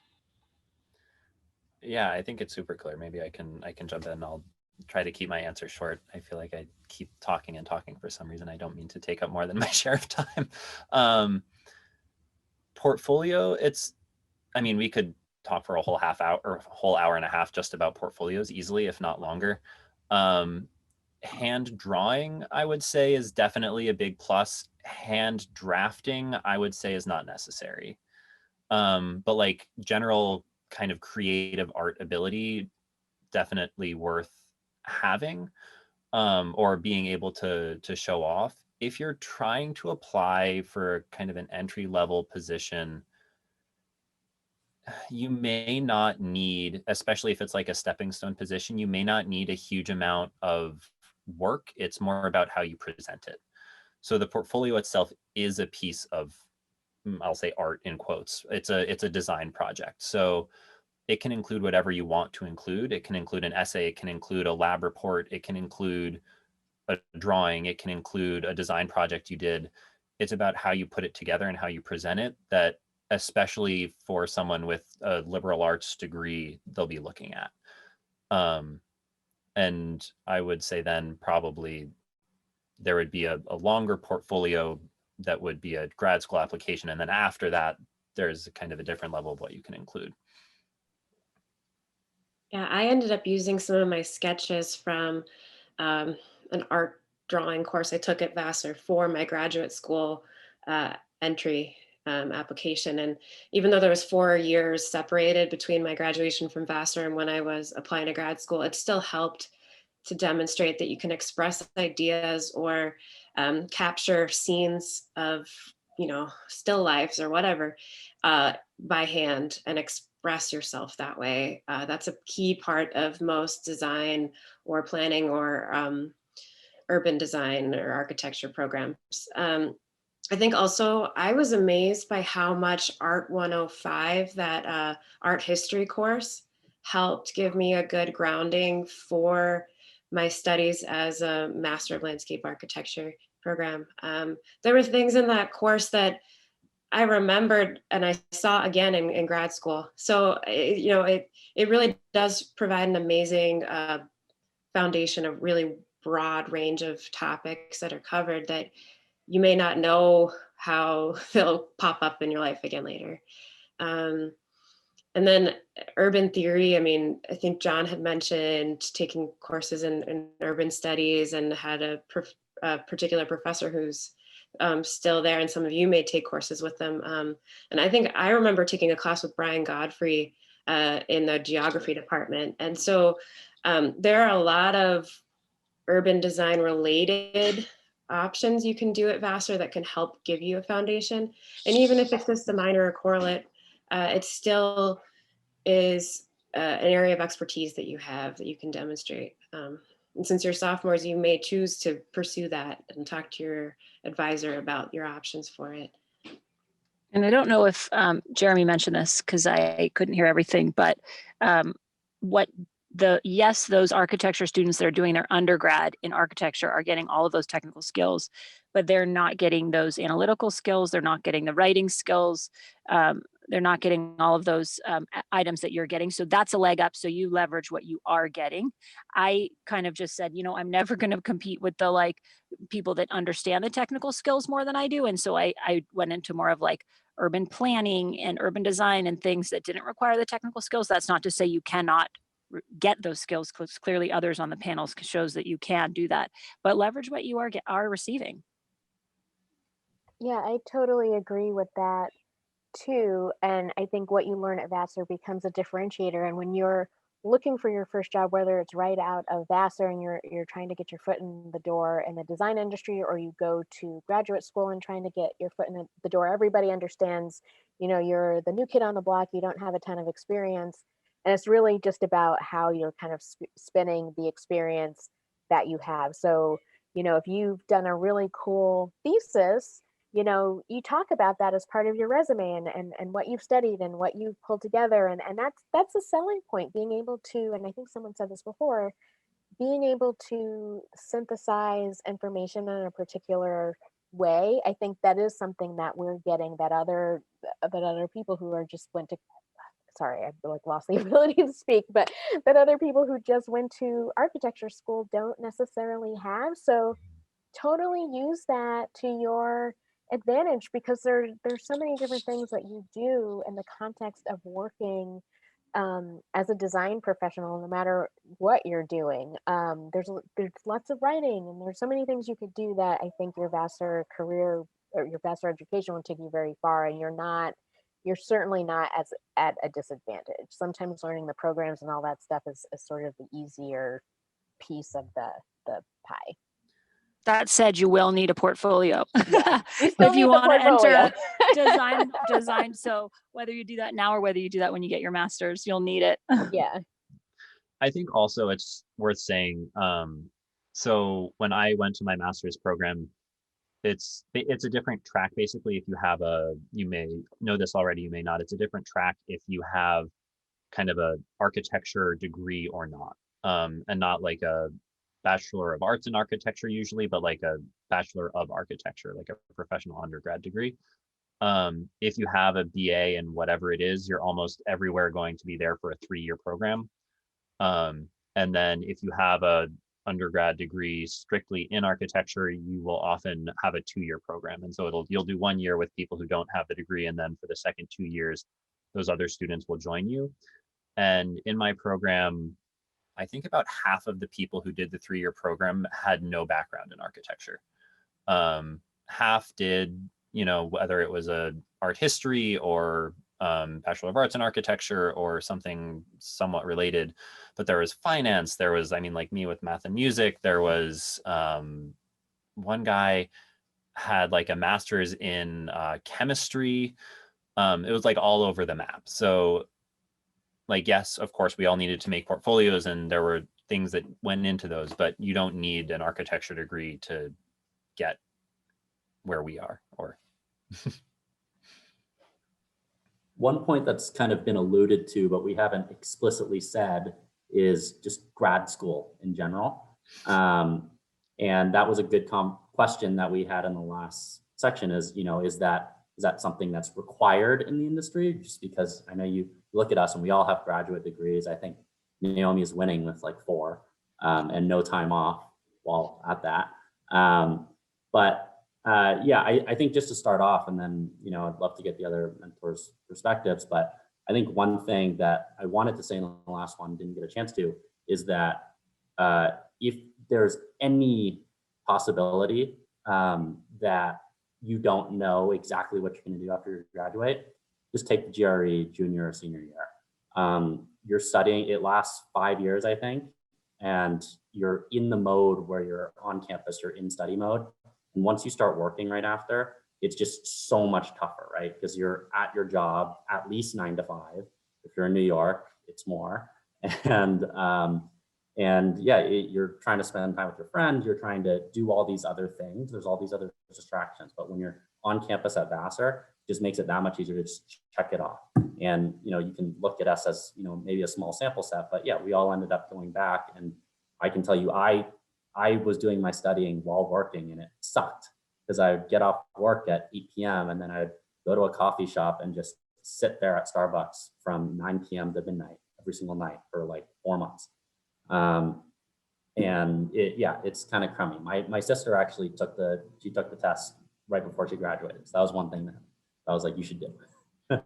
Yeah, I think it's super clear. Maybe I can jump in. I'll try to keep my answer short. I feel like I keep talking and talking for some reason. I don't mean to take up more than my share of time. Portfolio, we could talk for a whole half hour or whole hour and a half just about portfolios easily, if not longer. Hand drawing, I would say, is definitely a big plus. Hand drafting, I would say, is not necessary. But like general kind of creative art ability, definitely worth having, or being able to show off. If you're trying to apply for kind of an entry level position, you may not need, especially if it's like a stepping stone position, you may not need a huge amount of work. It's more about how you present it. So the portfolio itself is a piece of, I'll say, art in quotes. It's a design project. So it can include whatever you want to include. It can include an essay, it can include a lab report, it can include a drawing, it can include a design project you did. It's about how you put it together and how you present it, that especially for someone with a liberal arts degree, they'll be looking at. And I would say then probably there would be a longer portfolio that would be a grad school application. And then after that, there's kind of a different level of what you can include. Yeah, I ended up using some of my sketches from an art drawing course I took at Vassar for my graduate school entry application. And even though there was 4 years separated between my graduation from Vassar and when I was applying to grad school, it still helped to demonstrate that you can express ideas or capture scenes of, still lifes or whatever by hand and express yourself that way. That's a key part of most design or planning or urban design or architecture programs. I think also I was amazed by how much Art 105, that art history course, helped give me a good grounding for my studies as a Master of Landscape Architecture program. There were things in that course that I remembered and I saw again in grad school. So, it really does provide an amazing foundation, of really broad range of topics that are covered that you may not know how they'll pop up in your life again later. And then urban theory, I think John had mentioned taking courses in urban studies and had a particular professor who's still there, and some of you may take courses with them. And I think I remember taking a class with Brian Godfrey in the geography department. And so there are a lot of urban design related options you can do at Vassar that can help give you a foundation. And even if it's just a minor or correlate, it still is an area of expertise that you have that you can demonstrate. And since you're sophomores, you may choose to pursue that and talk to your advisor about your options for it. And I don't know if Jeremy mentioned this because I couldn't hear everything, but those architecture students that are doing their undergrad in architecture are getting all of those technical skills, but they're not getting those analytical skills. They're not getting the writing skills. They're not getting all of those items that you're getting. So that's a leg up. So you leverage what you are getting. I kind of just said, I'm never going to compete with the people that understand the technical skills more than I do. And so I went into more of urban planning and urban design and things that didn't require the technical skills. That's not to say you cannot get those skills, because clearly others on the panels shows that you can do that, but leverage what you are receiving. Yeah, I totally agree with that too. And I think what you learn at Vassar becomes a differentiator. And when you're looking for your first job, whether it's right out of Vassar and you're trying to get your foot in the door in the design industry, or you go to graduate school and trying to get your foot in the door, everybody understands, you're the new kid on the block, you don't have a ton of experience. And it's really just about how you're kind of spinning the experience that you have. So, if you've done a really cool thesis, you talk about that as part of your resume and what you've studied and what you've pulled together. And that's a selling point, being able to, and I think someone said this before, being able to synthesize information in a particular way. I think that is something that we're getting that other people who are just went to, sorry, I've lost the ability to speak, but that other people who just went to architecture school don't necessarily have. So totally use that to your advantage, because there's so many different things that you do in the context of working as a design professional, no matter what you're doing. There's lots of writing, and there's so many things you could do that I think your Vassar career or your Vassar education will take you very far, and you're certainly not at a disadvantage. Sometimes learning the programs and all that stuff is sort of the easier piece of the pie. That said, you will need a portfolio. Yeah, you still if you need want to enter design. So whether you do that now or whether you do that when you get your master's, you'll need it. Yeah. I think also it's worth saying, so when I went to my master's program, it's a different track. Basically, if you have you may know this already, you may not, it's a different track if you have kind of a architecture degree or not, and not like a Bachelor of Arts in Architecture usually, but like a Bachelor of Architecture, like a professional undergrad degree. If you have a BA in whatever it is, you're almost everywhere going to be there for a 3-year program. And then if you have a undergrad degree strictly in architecture, you will often have a 2-year program. And so you'll do 1 year with people who don't have the degree, and then for the second 2 years, those other students will join you. And in my program, I think about half of the people who did the 3-year program had no background in architecture. Half did, whether it was a art history or Bachelor of Arts in Architecture or something somewhat related, but there was finance. There was, like me with math and music, there was one guy had like a master's in chemistry. It was like all over the map. So yes, of course, we all needed to make portfolios, and there were things that went into those, but you don't need an architecture degree to get where we are. Or one point that's kind of been alluded to, but we haven't explicitly said, is just grad school in general. And that was a good question that we had in the last section is, is that something that's required in the industry? Just because I know you look at us and we all have graduate degrees. I think Naomi is winning with like 4 and no time off while at that. I think just to start off, and then, I'd love to get the other mentors' perspectives, but I think one thing that I wanted to say in the last one, didn't get a chance to, is that if there's any possibility that you don't know exactly what you're going to do after you graduate, just take the GRE junior or senior year. You're studying, it lasts 5 years, I think, and you're in the mode where you're on campus, you're in study mode. And once you start working right after, it's just so much tougher, right? Because you're at your job at least 9 to 5. If you're in New York, it's more. You're trying to spend time with your friends, you're trying to do all these other things. There's all these other distractions. But when you're on campus at Vassar, just makes it that much easier to just check it off. And, you know, you can look at us as, you know, maybe a small sample set, but yeah, we all ended up going back. And I can tell you, I was doing my studying while working, and it sucked because I would get off work at 8 p.m. and then I'd go to a coffee shop and just sit there at Starbucks from 9 p.m. to midnight every single night for like 4 months. And it's kind of crummy. My sister actually took the test right before she graduated. So that was one thing that I was like, you should do.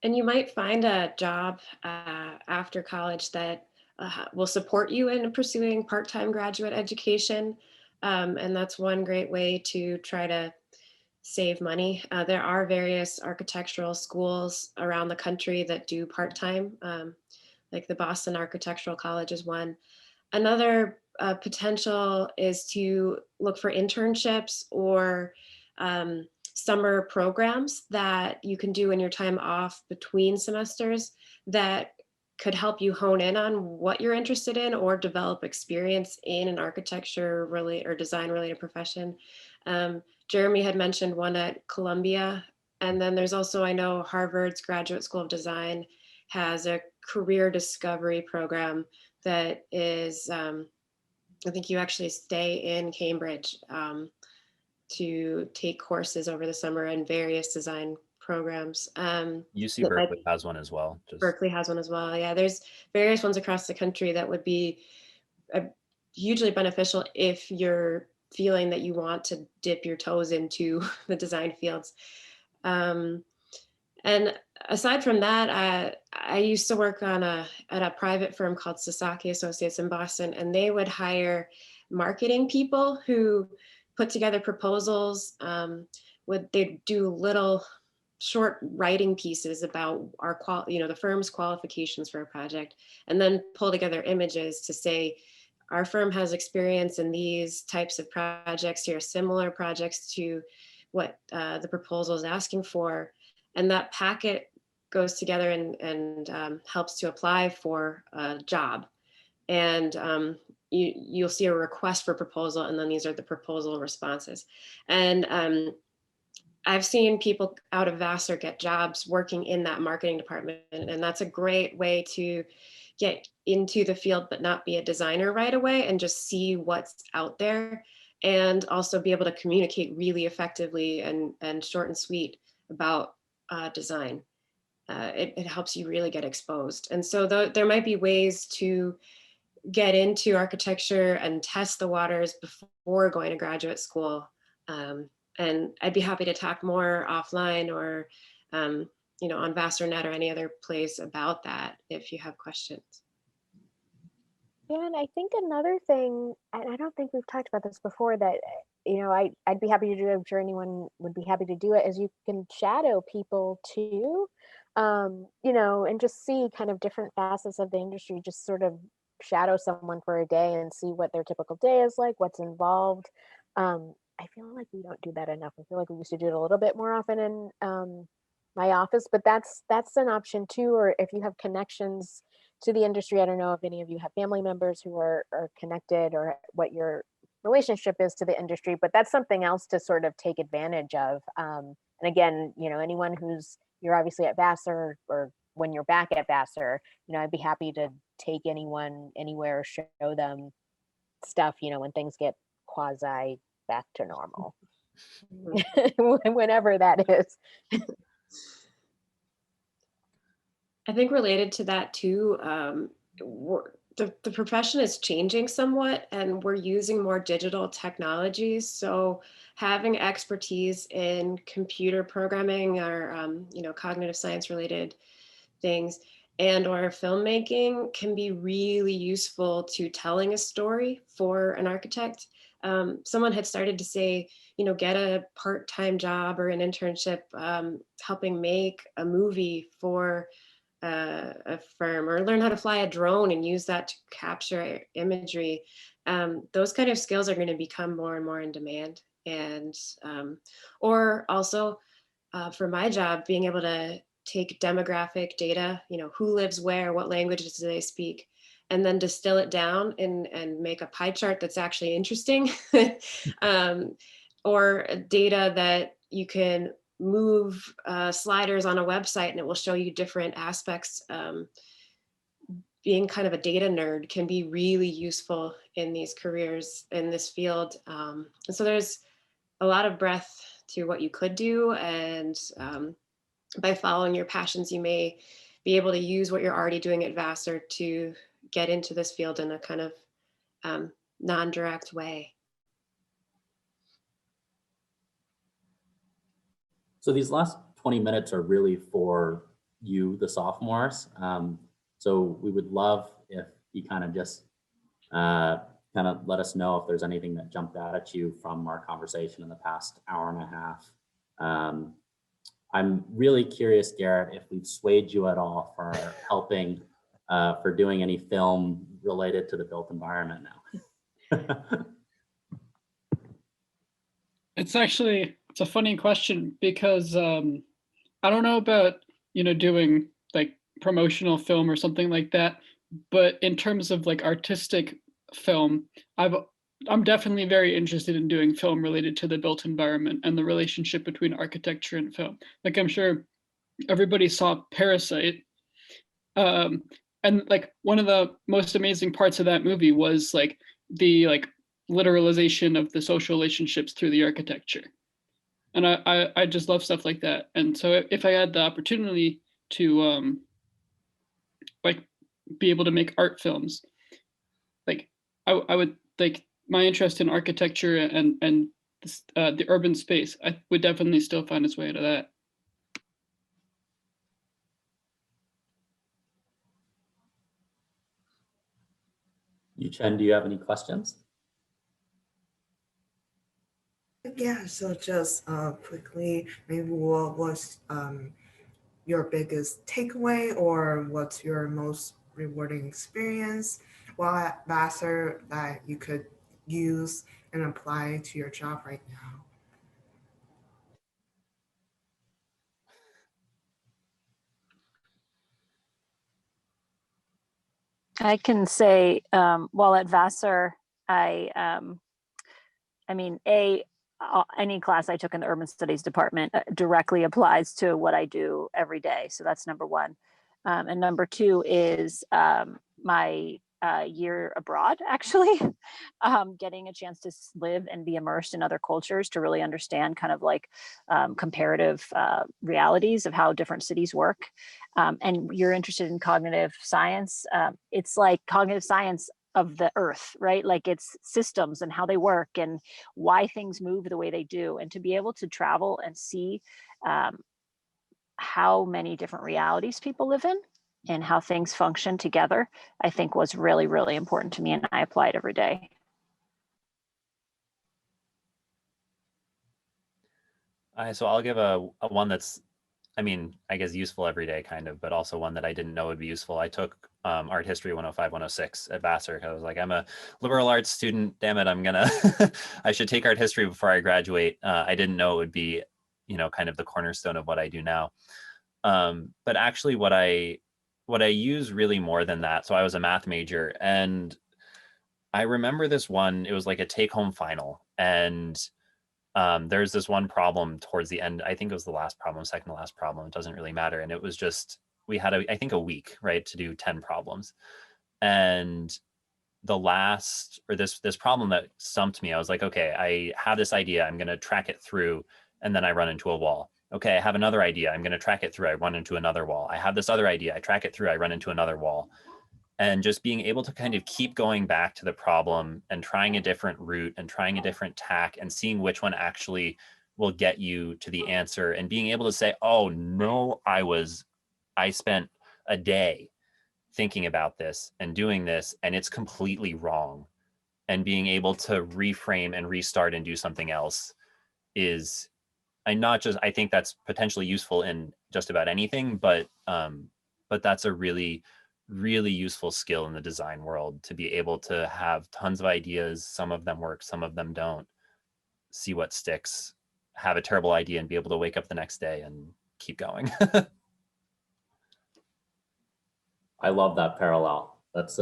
And you might find a job after college that will support you in pursuing part-time graduate education. And that's one great way to try to save money. There are various architectural schools around the country that do part-time, like the Boston Architectural College is one. Another potential is to look for internships or summer programs that you can do in your time off between semesters that could help you hone in on what you're interested in or develop experience in an architecture related or design related profession. Jeremy had mentioned one at Columbia, and then there's also, I know Harvard's Graduate School of Design has a career discovery program that is, I think you actually stay in Cambridge to take courses over the summer in various design programs. UC Berkeley has one as well. Berkeley has one as well. Yeah, there's various ones across the country that would be hugely beneficial if you're feeling that you want to dip your toes into the design fields. And aside from that, I used to work at a private firm called Sasaki Associates in Boston, and they would hire marketing people who put together proposals. They'd do little short writing pieces about the firm's qualifications for a project, and then pull together images to say, our firm has experience in these types of projects. Here are similar projects to what the proposal is asking for. And that packet goes together and helps to apply for a job. And you'll see a request for proposal, and then these are the proposal responses. And I've seen people out of Vassar get jobs working in that marketing department. And that's a great way to get into the field, but not be a designer right away, and just see what's out there, and also be able to communicate really effectively and short and sweet about design. It helps you really get exposed. And so there might be ways to get into architecture and test the waters before going to graduate school. And I'd be happy to talk more offline or on VassarNet or any other place about that if you have questions. Yeah, and I think another thing, and I don't think we've talked about this before, that I'd be happy to do, I'm sure anyone would be happy to do it, is you can shadow people too, and just see kind of different facets of the industry, just sort of shadow someone for a day and see what their typical day is like, what's involved. I feel like we don't do that enough. I feel like we used to do it a little bit more often in my office, but that's an option too. Or if you have connections to the industry, I don't know if any of you have family members who are connected, or what your relationship is to the industry, but that's something else to sort of take advantage of. And again, anyone you're obviously at Vassar, or when you're back at Vassar, I'd be happy to take anyone anywhere, show them stuff, when things get quasi back to normal, whenever that is. I think related to that too, the profession is changing somewhat, and we're using more digital technologies. So having expertise in computer programming or cognitive science related things and or filmmaking can be really useful to telling a story for an architect. Someone had started to say, get a part-time job or an internship helping make a movie for a firm, or learn how to fly a drone and use that to capture imagery. Those kind of skills are going to become more and more in demand. And or also for my job, being able to take demographic data, who lives where, what languages do they speak, and then distill it down and make a pie chart that's actually interesting, or data that you can move sliders on a website and it will show you different aspects. Being kind of a data nerd can be really useful in these careers in this field. And so there's a lot of breadth to what you could do. And by following your passions, you may be able to use what you're already doing at Vassar to get into this field in a kind of non-direct way. So these last 20 minutes are really for you, the sophomores. So we would love if you kind of just let us know if there's anything that jumped out at you from our conversation in the past hour and a half. I'm really curious, Garrett, if we've swayed you at all for helping, for doing any film related to the built environment now. It's a funny question because I don't know about, doing like promotional film or something like that, but in terms of like artistic film, I'm definitely very interested in doing film related to the built environment and the relationship between architecture and film. Like I'm sure everybody saw Parasite. And like one of the most amazing parts of that movie was like the literalization of the social relationships through the architecture. And I just love stuff like that. And so if I had the opportunity to be able to make art films, like I would like my interest in architecture and the urban space, I would definitely still find its way to that. Yu-Chen, do you have any questions? Yeah, so just quickly, maybe what was your biggest takeaway, or what's your most rewarding experience while at Vassar that you could use and apply to your job right now? I can say while at Vassar, any class I took in the urban studies department directly applies to what I do every day. So that's number one. And number two is my year abroad, actually, getting a chance to live and be immersed in other cultures to really understand kind of like comparative realities of how different cities work. And you're interested in cognitive science. It's like cognitive science of the earth, right? Like it's systems and how they work and why things move the way they do. And to be able to travel and see how many different realities people live in and how things function together, I think was really, really important to me, and I apply it every day. So I'll give a one that's, I guess useful every day kind of, but also one that I didn't know would be useful. I took art history 105, 106 at Vassar. I was like, I'm a liberal arts student. Damn it, I should take art history before I graduate. I didn't know it would be, kind of the cornerstone of what I do now. But actually what I use really more than that. So I was a math major, and I remember this one, it was like a take-home final, and there's this one problem towards the end. I think it was the last problem, second to last problem. It doesn't really matter. And it was just, we had I think a week, right, to do 10 problems. And the last, or this problem that stumped me, I was like, okay, I have this idea, I'm going to track it through, and then I run into a wall. Okay, I have another idea, I'm going to track it through, I run into another wall. I have this other idea, I track it through, I run into another wall. And just being able to kind of keep going back to the problem and trying a different route and trying a different tack and seeing which one actually will get you to the answer, and being able to say, oh no, I spent a day thinking about this and doing this and it's completely wrong, and being able to reframe and restart and do something else is, I think that's potentially useful in just about anything, but that's a really useful skill in the design world, to be able to have tons of ideas. Some of them work, some of them don't. See what sticks, have a terrible idea and be able to wake up the next day and keep going. I love that parallel. That's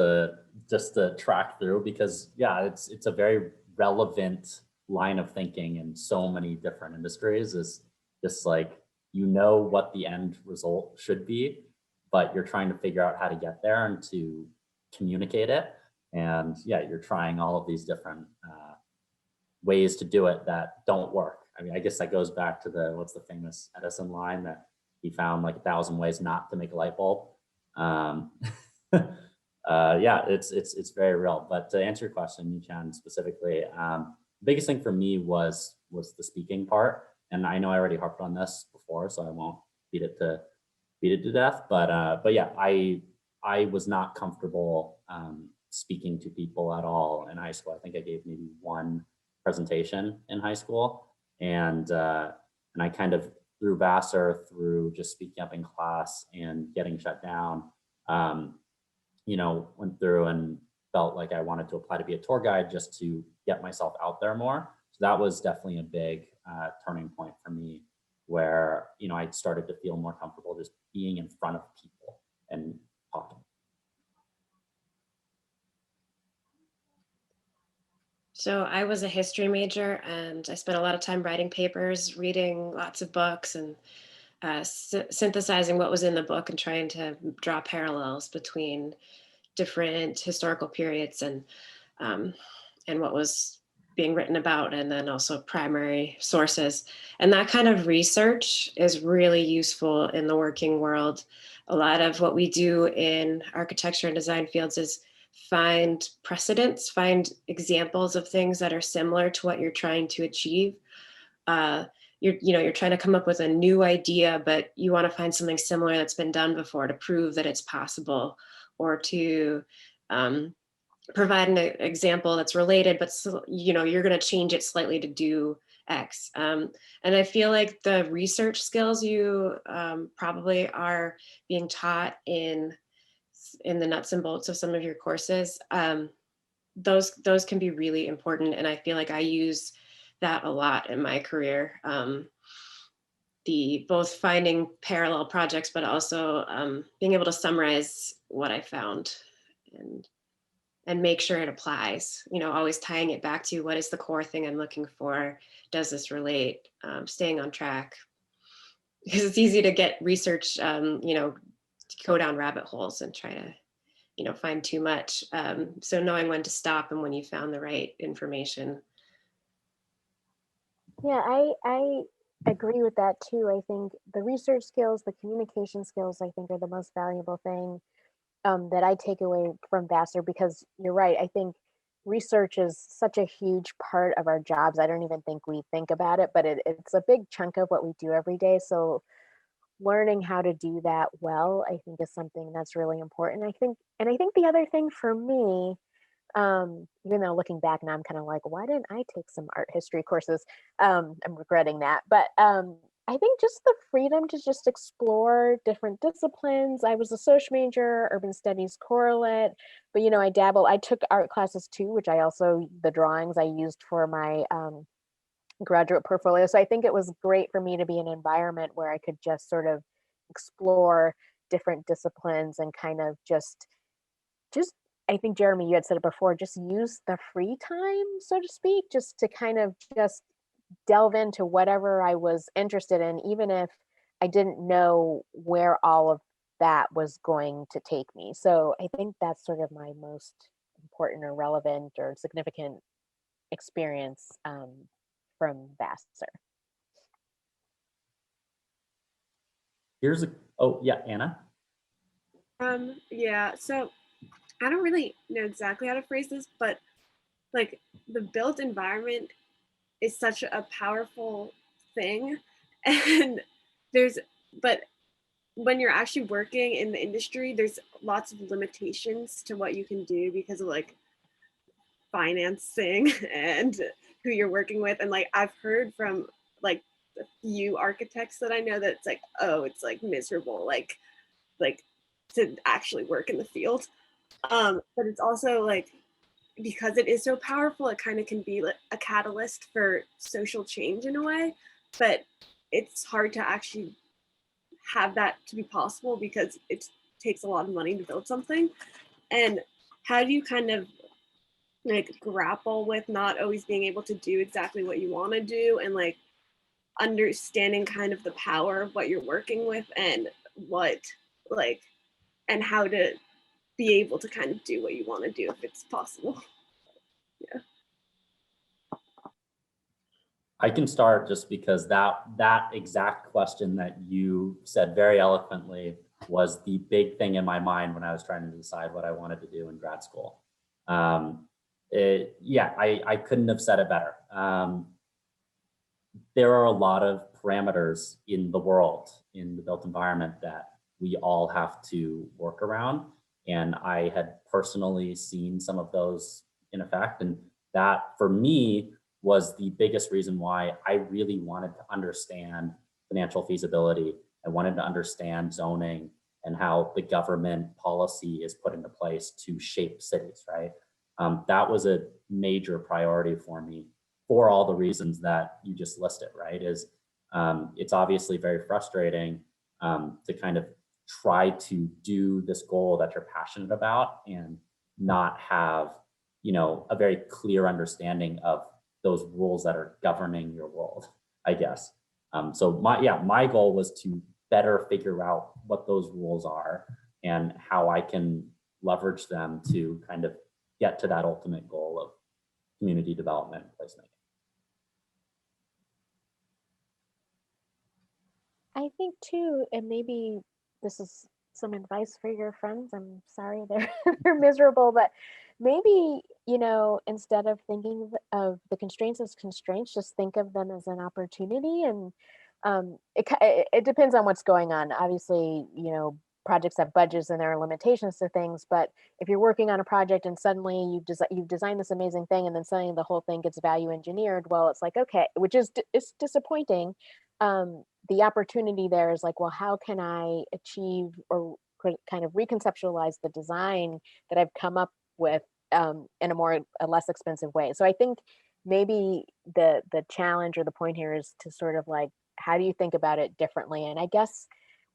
just a track through, because yeah, it's a very relevant line of thinking in so many different industries, is just like, you know what the end result should be, but you're trying to figure out how to get there and to communicate it. And yeah, you're trying all of these different ways to do it that don't work. I mean, I guess that goes back to what's the famous Edison line that he found like 1,000 ways not to make a light bulb. Yeah, it's very real. But to answer your question, Yu-Chan, specifically, the biggest thing for me was the speaking part. And I know I already harped on this before, so I won't beat it to death. But yeah, I was not comfortable speaking to people at all in high school. I think I gave maybe one presentation in high school, and I kind of through Vassar, through just speaking up in class and getting shut down, went through and felt like I wanted to apply to be a tour guide just to get myself out there more. So that was definitely a big turning point for me, where I started to feel more comfortable just being in front of people and talking. So I was a history major, and I spent a lot of time writing papers, reading lots of books, and synthesizing what was in the book and trying to draw parallels between different historical periods and what was being written about, and then also primary sources. And that kind of research is really useful in the working world. A lot of what we do in architecture and design fields is find precedents, find examples of things that are similar to what you're trying to achieve. You're trying to come up with a new idea, but you want to find something similar that's been done before to prove that it's possible, or to provide an example that's related, but you're going to change it slightly to do X. And I feel like the research skills you probably are being taught in the nuts and bolts of some of your courses, those can be really important. And I feel like I use that a lot in my career. Both finding parallel projects, but also being able to summarize what I found and make sure it applies, always tying it back to what is the core thing I'm looking for? Does this relate? Staying on track. Because it's easy to get research, go down rabbit holes and try to, find too much. So knowing when to stop and when you found the right information. Yeah, I agree with that too. I think the research skills, the communication skills, I think are the most valuable thing that I take away from Vassar, because you're right. I think research is such a huge part of our jobs. I don't even think we think about it, but it's a big chunk of what we do every day. So learning how to do that well, I think, is something that's really important. I think the other thing for me, even though looking back now, I'm kind of like, why didn't I take some art history courses? I'm regretting that. But I think just the freedom to just explore different disciplines. I was a social major, urban studies correlate, but I took art classes too, which the drawings I used for my graduate portfolio. So I think it was great for me to be in an environment where I could just sort of explore different disciplines and kind of just I think, Jeremy, you had said it before, just use the free time, so to speak, just to kind of just delve into whatever I was interested in, even if I didn't know where all of that was going to take me. So I think that's sort of my most important or relevant or significant experience from Vassar. Anna. Yeah, so I don't really know exactly how to phrase this, but like the built environment is such a powerful thing. And but when you're actually working in the industry, there's lots of limitations to what you can do because of like financing and who you're working with. And like I've heard from like a few architects that I know that it's like, oh, it's like miserable, like to actually work in the field. But it's also like, because it is so powerful, it kind of can be like a catalyst for social change in a way, but it's hard to actually have that to be possible because it takes a lot of money to build something. And how do you kind of like grapple with not always being able to do exactly what you want to do, and like understanding kind of the power of what you're working with and what like and how to be able to kind of do what you want to do if it's possible. Yeah. I can start just because that exact question that you said very eloquently was the big thing in my mind when I was trying to decide what I wanted to do in grad school. I couldn't have said it better. There are a lot of parameters in the world, in the built environment, that we all have to work around. And I had personally seen some of those in effect. And that for me was the biggest reason why I really wanted to understand financial feasibility. I wanted to understand zoning and how the government policy is put into place to shape cities, right? That was a major priority for me for all the reasons that you just listed, right? It's obviously very frustrating to kind of try to do this goal that you're passionate about and not have, a very clear understanding of those rules that are governing your world, I guess. So my goal was to better figure out what those rules are and how I can leverage them to kind of get to that ultimate goal of community development and placemaking. I think too, and maybe this is some advice for your friends. I'm sorry they're they're miserable, but maybe, instead of thinking of the constraints as constraints, just think of them as an opportunity. And it depends on what's going on. Obviously, projects have budgets and there are limitations to things. But if you're working on a project and suddenly you've designed this amazing thing, and then suddenly the whole thing gets value engineered, well, it's like, okay, which is it's disappointing. The opportunity there is like, well, how can I achieve or kind of reconceptualize the design that I've come up with in a less expensive way? So I think maybe the challenge or the point here is to sort of like, how do you think about it differently? And I guess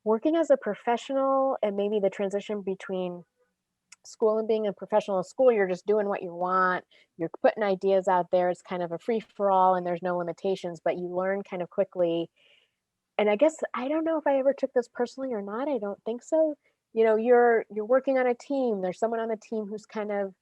working as a professional and maybe the transition between school and being a professional in school, you're just doing what you want, you're putting ideas out there, it's kind of a free for all and there's no limitations, but you learn kind of quickly. And I guess I don't know if I ever took this personally or not. I don't think so. You're working on a team. There's someone on the team who's kind of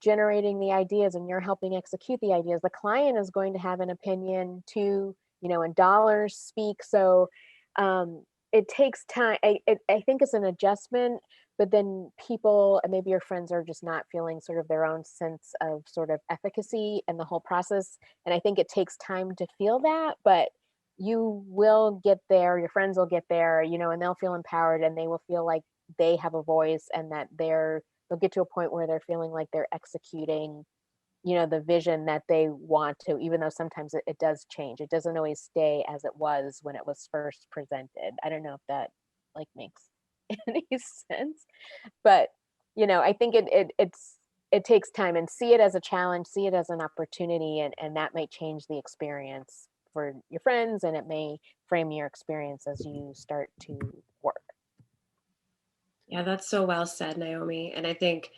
generating the ideas, and you're helping execute the ideas. The client is going to have an opinion too, and dollars speak. So it takes time. I think it's an adjustment, but then people and maybe your friends are just not feeling sort of their own sense of sort of efficacy in the whole process. And I think it takes time to feel that, but you will get there, your friends will get there, and they'll feel empowered and they will feel like they have a voice and that they'll get to a point where they're feeling like they're executing, the vision that they want to, even though sometimes it does change. It doesn't always stay as it was when it was first presented. I don't know if that like makes any sense, but I think it takes time, and see it as a challenge, see it as an opportunity, and that might change the experience for your friends, and it may frame your experience as you start to work. Yeah, that's so well said, Naomi. And I think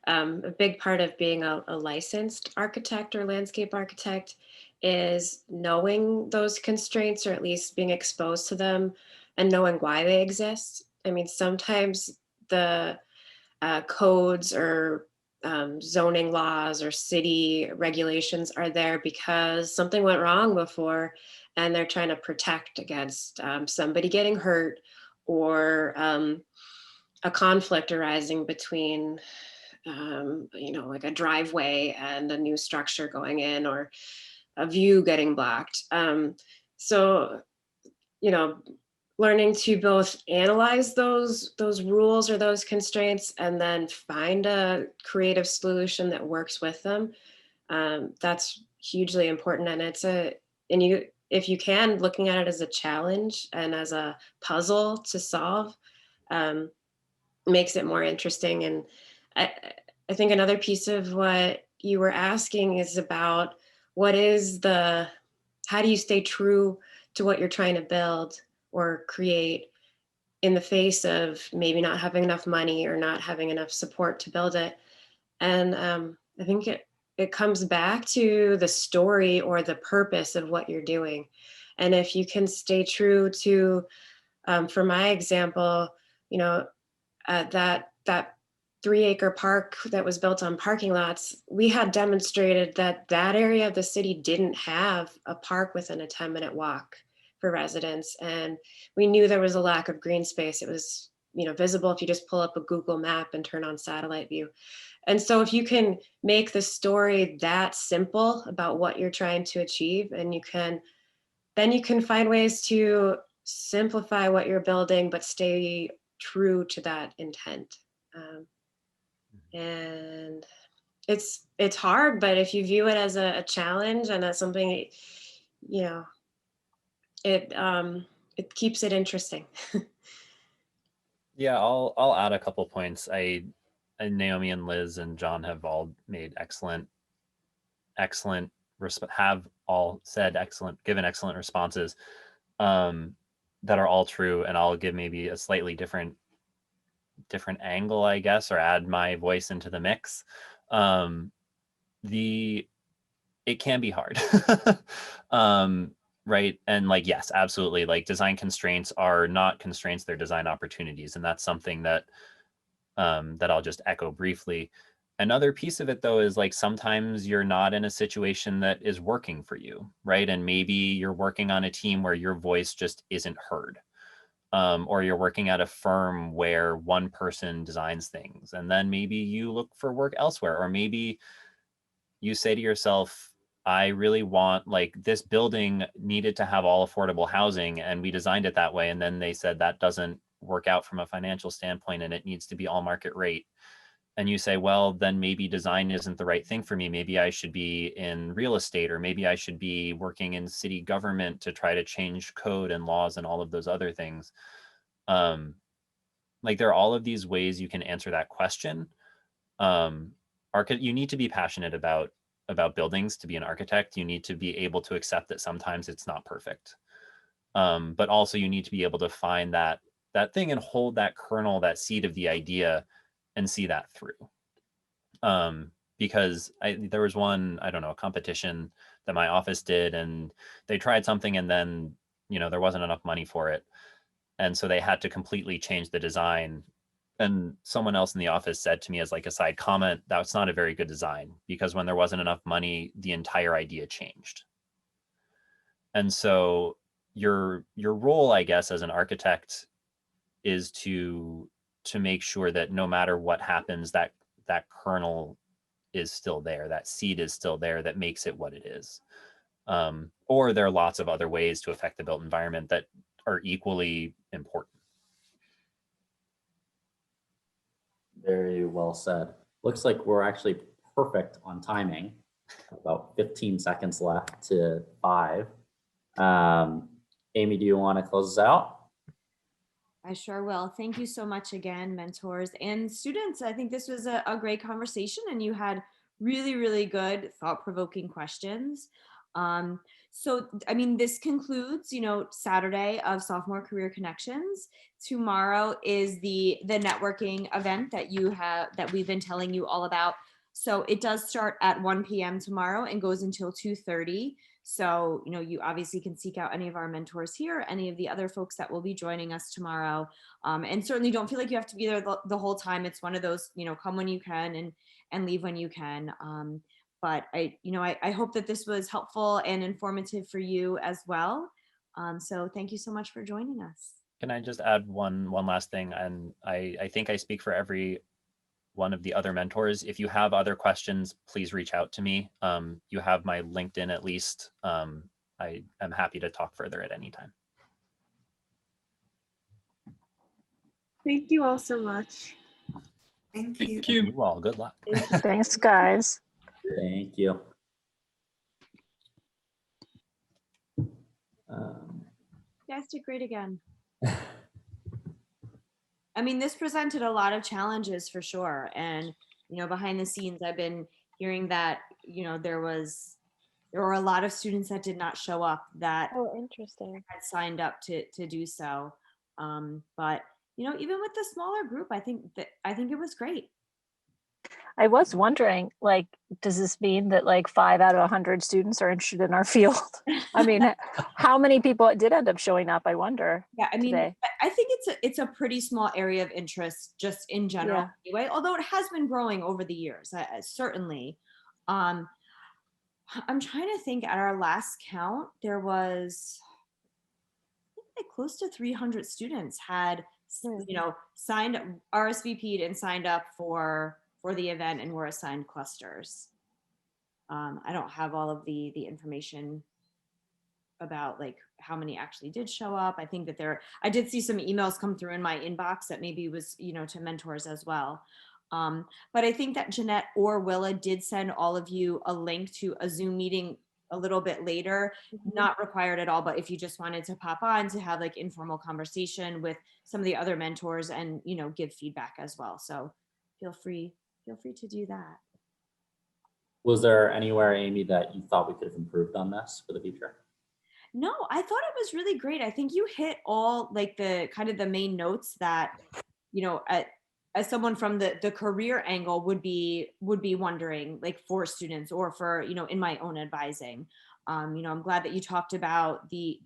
a big part of being a licensed architect or landscape architect is knowing those constraints, or at least being exposed to them and knowing why they exist. I mean, sometimes the codes or zoning laws or city regulations are there because something went wrong before and they're trying to protect against somebody getting hurt, or a conflict arising between like a driveway and a new structure going in, or a view getting blocked. So learning to both analyze those rules or those constraints and then find a creative solution that works with them. That's hugely important. And if you can, looking at it as a challenge and as a puzzle to solve, makes it more interesting. And I think another piece of what you were asking is about how do you stay true to what you're trying to build or create in the face of maybe not having enough money or not having enough support to build it. And I think it comes back to the story or the purpose of what you're doing. And if you can stay true to, for my example, you know, that 3-acre park that was built on parking lots, we had demonstrated that that area of the city didn't have a park within a 10-minute walk for residents. And we knew there was a lack of green space. It was, you know, visible if you just pull up a Google map and turn on satellite view. And so if you can make the story that simple about what you're trying to achieve, and then you can find ways to simplify what you're building, but stay true to that intent. And it's hard, but if you view it as a challenge and as something, you know, it keeps it interesting. Yeah, I'll add a couple points. And Naomi and Liz and John have all made given excellent responses that are all true. And I'll give maybe a slightly different angle, I guess, or add my voice into the mix. It can be hard. Right. And like, yes, absolutely. Like, design constraints are not constraints, they're design opportunities. And that's something that that I'll just echo briefly. Another piece of it, though, is like sometimes you're not in a situation that is working for you, right? And maybe you're working on a team where your voice just isn't heard. Or you're working at a firm where one person designs things, and then maybe you look for work elsewhere, or maybe you say to yourself, I really want, like, this building needed to have all affordable housing, and we designed it that way. And then they said that doesn't work out from a financial standpoint, and it needs to be all market rate. And you say, well, then maybe design isn't the right thing for me. Maybe I should be in real estate, or maybe I should be working in city government to try to change code and laws and all of those other things. Like, there are all of these ways you can answer that question. You need to be passionate about buildings to be an architect. You need to be able to accept that sometimes it's not perfect. But also you need to be able to find that thing and hold that kernel, that seed of the idea, and see that through. Because there was one, I don't know, a competition that my office did, and they tried something, and then, you know, there wasn't enough money for it. And so they had to completely change the design. And someone else in the office said to me as like a side comment, that's not a very good design, because when there wasn't enough money, the entire idea changed. And so your role, I guess, as an architect is to make sure that no matter what happens, that kernel is still there, that seed is still there, that makes it what it is. Or there are lots of other ways to affect the built environment that are equally important. Very well said. Looks like we're actually perfect on timing. About 15 seconds left to 5. Amy, do you want to close us out? I sure will. Thank you so much again, mentors and students. I think this was a great conversation, and you had really, really good thought-provoking questions. So, I mean, this concludes, you know, Saturday of Sophomore Career Connections. Tomorrow is the networking event that we've been telling you all about. So it does start at 1 p.m. tomorrow and goes until 2:30. So, you know, you obviously can seek out any of our mentors here, any of the other folks that will be joining us tomorrow. And certainly don't feel like you have to be there the whole time. It's one of those, you know, come when you can and leave when you can. But I hope that this was helpful and informative for you as well. So thank you so much for joining us. Can I just add one last thing? And I think I speak for every one of the other mentors. If you have other questions, please reach out to me. You have my LinkedIn at least. I am happy to talk further at any time. Thank you all so much. Thank you. Thank you. You all, good luck. Thanks, guys. Thank you. You guys did great again. I mean, this presented a lot of challenges for sure. And, you know, behind the scenes, I've been hearing that, you know, there were a lot of students that did not show up that Oh, interesting. had signed up to do so. But, you know, even with the smaller group, I think it was great. I was wondering, like, does this mean that like 5 out of 100 students are interested in our field? I mean, how many people did end up showing up? I wonder. Yeah, I mean, today. I think it's a pretty small area of interest just in general anyway, although it has been growing over the years, certainly. Um, I'm trying to think, at our last count, there was I think like close to 300 students had, signed, RSVP'd and signed up for the event and were assigned clusters. I don't have all of the information about like how many actually did show up. I think that I did see some emails come through in my inbox that maybe was, to mentors as well. But I think that Jeanette or Willa did send all of you a link to a Zoom meeting a little bit later, not required at all, but if you just wanted to pop on to have like informal conversation with some of the other mentors and, give feedback as well. So feel free to do that. Was there anywhere, Amy, that you thought we could have improved on this for the future? No, I thought it was really great. I think you hit all like the kind of the main notes that, as someone from the career angle would be wondering, like for students or for, in my own advising. I'm glad that you talked about the,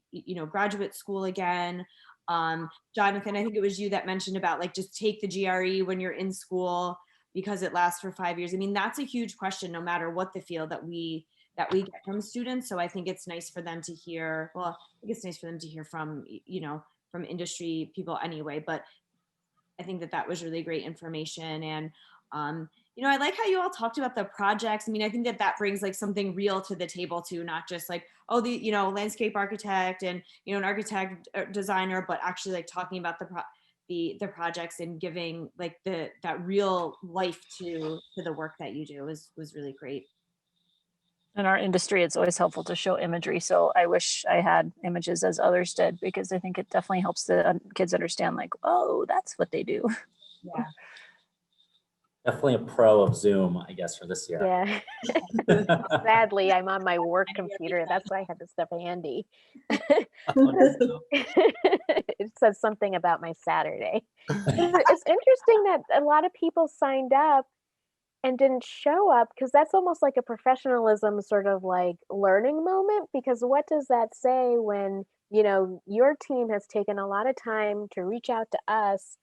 graduate school again. Jonathan, I think it was you that mentioned about like just take the GRE when you're in school because it lasts for 5 years. I mean, that's a huge question no matter what the field that we get from students. So I think it's nice for them to hear, well, I think it's nice for them to hear from, from industry people anyway, but I think that was really great information. And, I like how you all talked about the projects. I mean, I think that brings like something real to the table too, not just like, oh, the, landscape architect and, an architect designer, but actually like talking about the projects and giving like that real life to the work that you do was really great. In our industry, it's always helpful to show imagery. So I wish I had images as others did, because I think it definitely helps the kids understand like, oh, that's what they do. Yeah. Definitely a pro of Zoom, I guess, for this year. Yeah. Sadly, I'm on my work computer. That's why I had this stuff handy. It says something about my Saturday. It's interesting that a lot of people signed up and didn't show up, because that's almost like a professionalism sort of like learning moment, because what does that say when, your team has taken a lot of time to reach out to us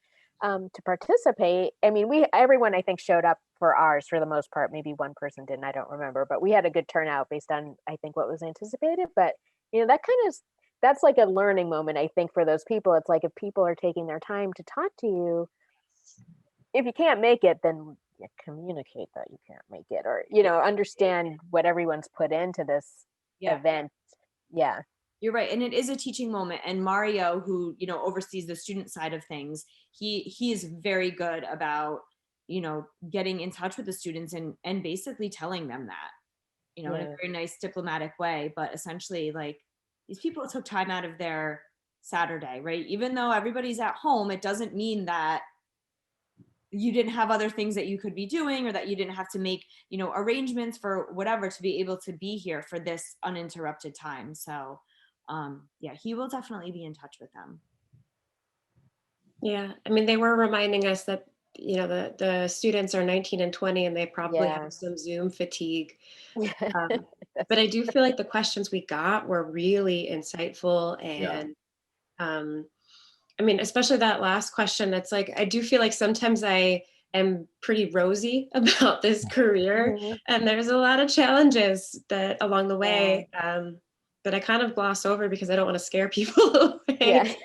to participate. I mean, everyone I think showed up for ours for the most part. Maybe one person didn't, I don't remember, but we had a good turnout based on, I think, what was anticipated. But, that's like a learning moment, I think, for those people. It's like if people are taking their time to talk to you, if you can't make it, then communicate that you can't make it, or understand what everyone's put into this event. Yeah, you're right, and it is a teaching moment. And Mario, who oversees the student side of things, he is very good about getting in touch with the students and basically telling them that in a very nice diplomatic way, but essentially like these people took time out of their Saturday, right? Even though everybody's at home, it doesn't mean that you didn't have other things that you could be doing, or that you didn't have to make, arrangements for whatever to be able to be here for this uninterrupted time. So he will definitely be in touch with them. Yeah, I mean, they were reminding us that, the students are 19 and 20 and they probably have some Zoom fatigue. But I do feel like the questions we got were really insightful. And I mean, especially that last question, it's like, I do feel like sometimes I am pretty rosy about this career, and there's a lot of challenges that along the way that I kind of gloss over because I don't want to scare people away.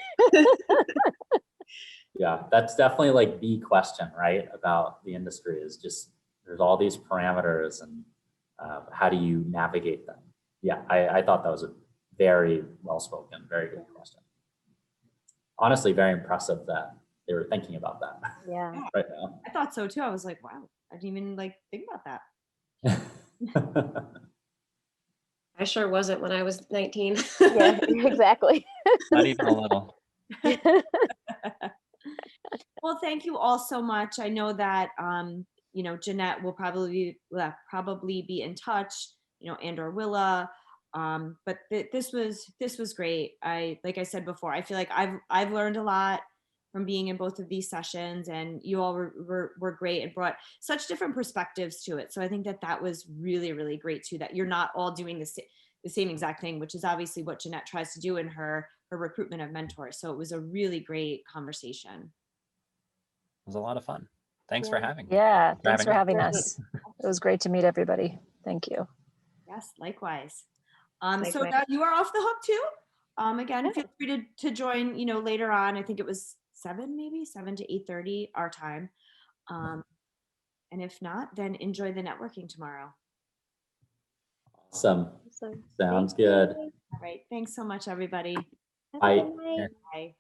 Yeah, that's definitely like the question, right? About the industry is just, there's all these parameters and how do you navigate them? Yeah, I thought that was a very well-spoken, very good question. Honestly, very impressive that they were thinking about that. Yeah. Right now. I thought so too. I was like, wow, I didn't even like think about that. I sure wasn't when I was 19. Yeah, exactly. Not even a little. Well, thank you all so much. I know that Jeanette will probably be in touch, and or Willa. But this was great. Like I said before, I feel like I've learned a lot. from being in both of these sessions, and you all were great and brought such different perspectives to it. So I think that that was really, really great too, that you're not all doing the same exact thing, which is obviously what Jeanette tries to do in her recruitment of mentors. So it was a really great conversation. It was a lot of fun. Thanks for Yeah. having me. Yeah, thanks for me. having us. It was great to meet everybody. Thank you. Yes, likewise. So Likewise. now you are off the hook too. Again, feel free to join, you know, later on. I think it was 7 to 8:30 our time. And if not, then enjoy the networking tomorrow. Awesome. So, Sounds thank you. good. All right. Thanks so much, everybody. Have a Bye. good night. Bye.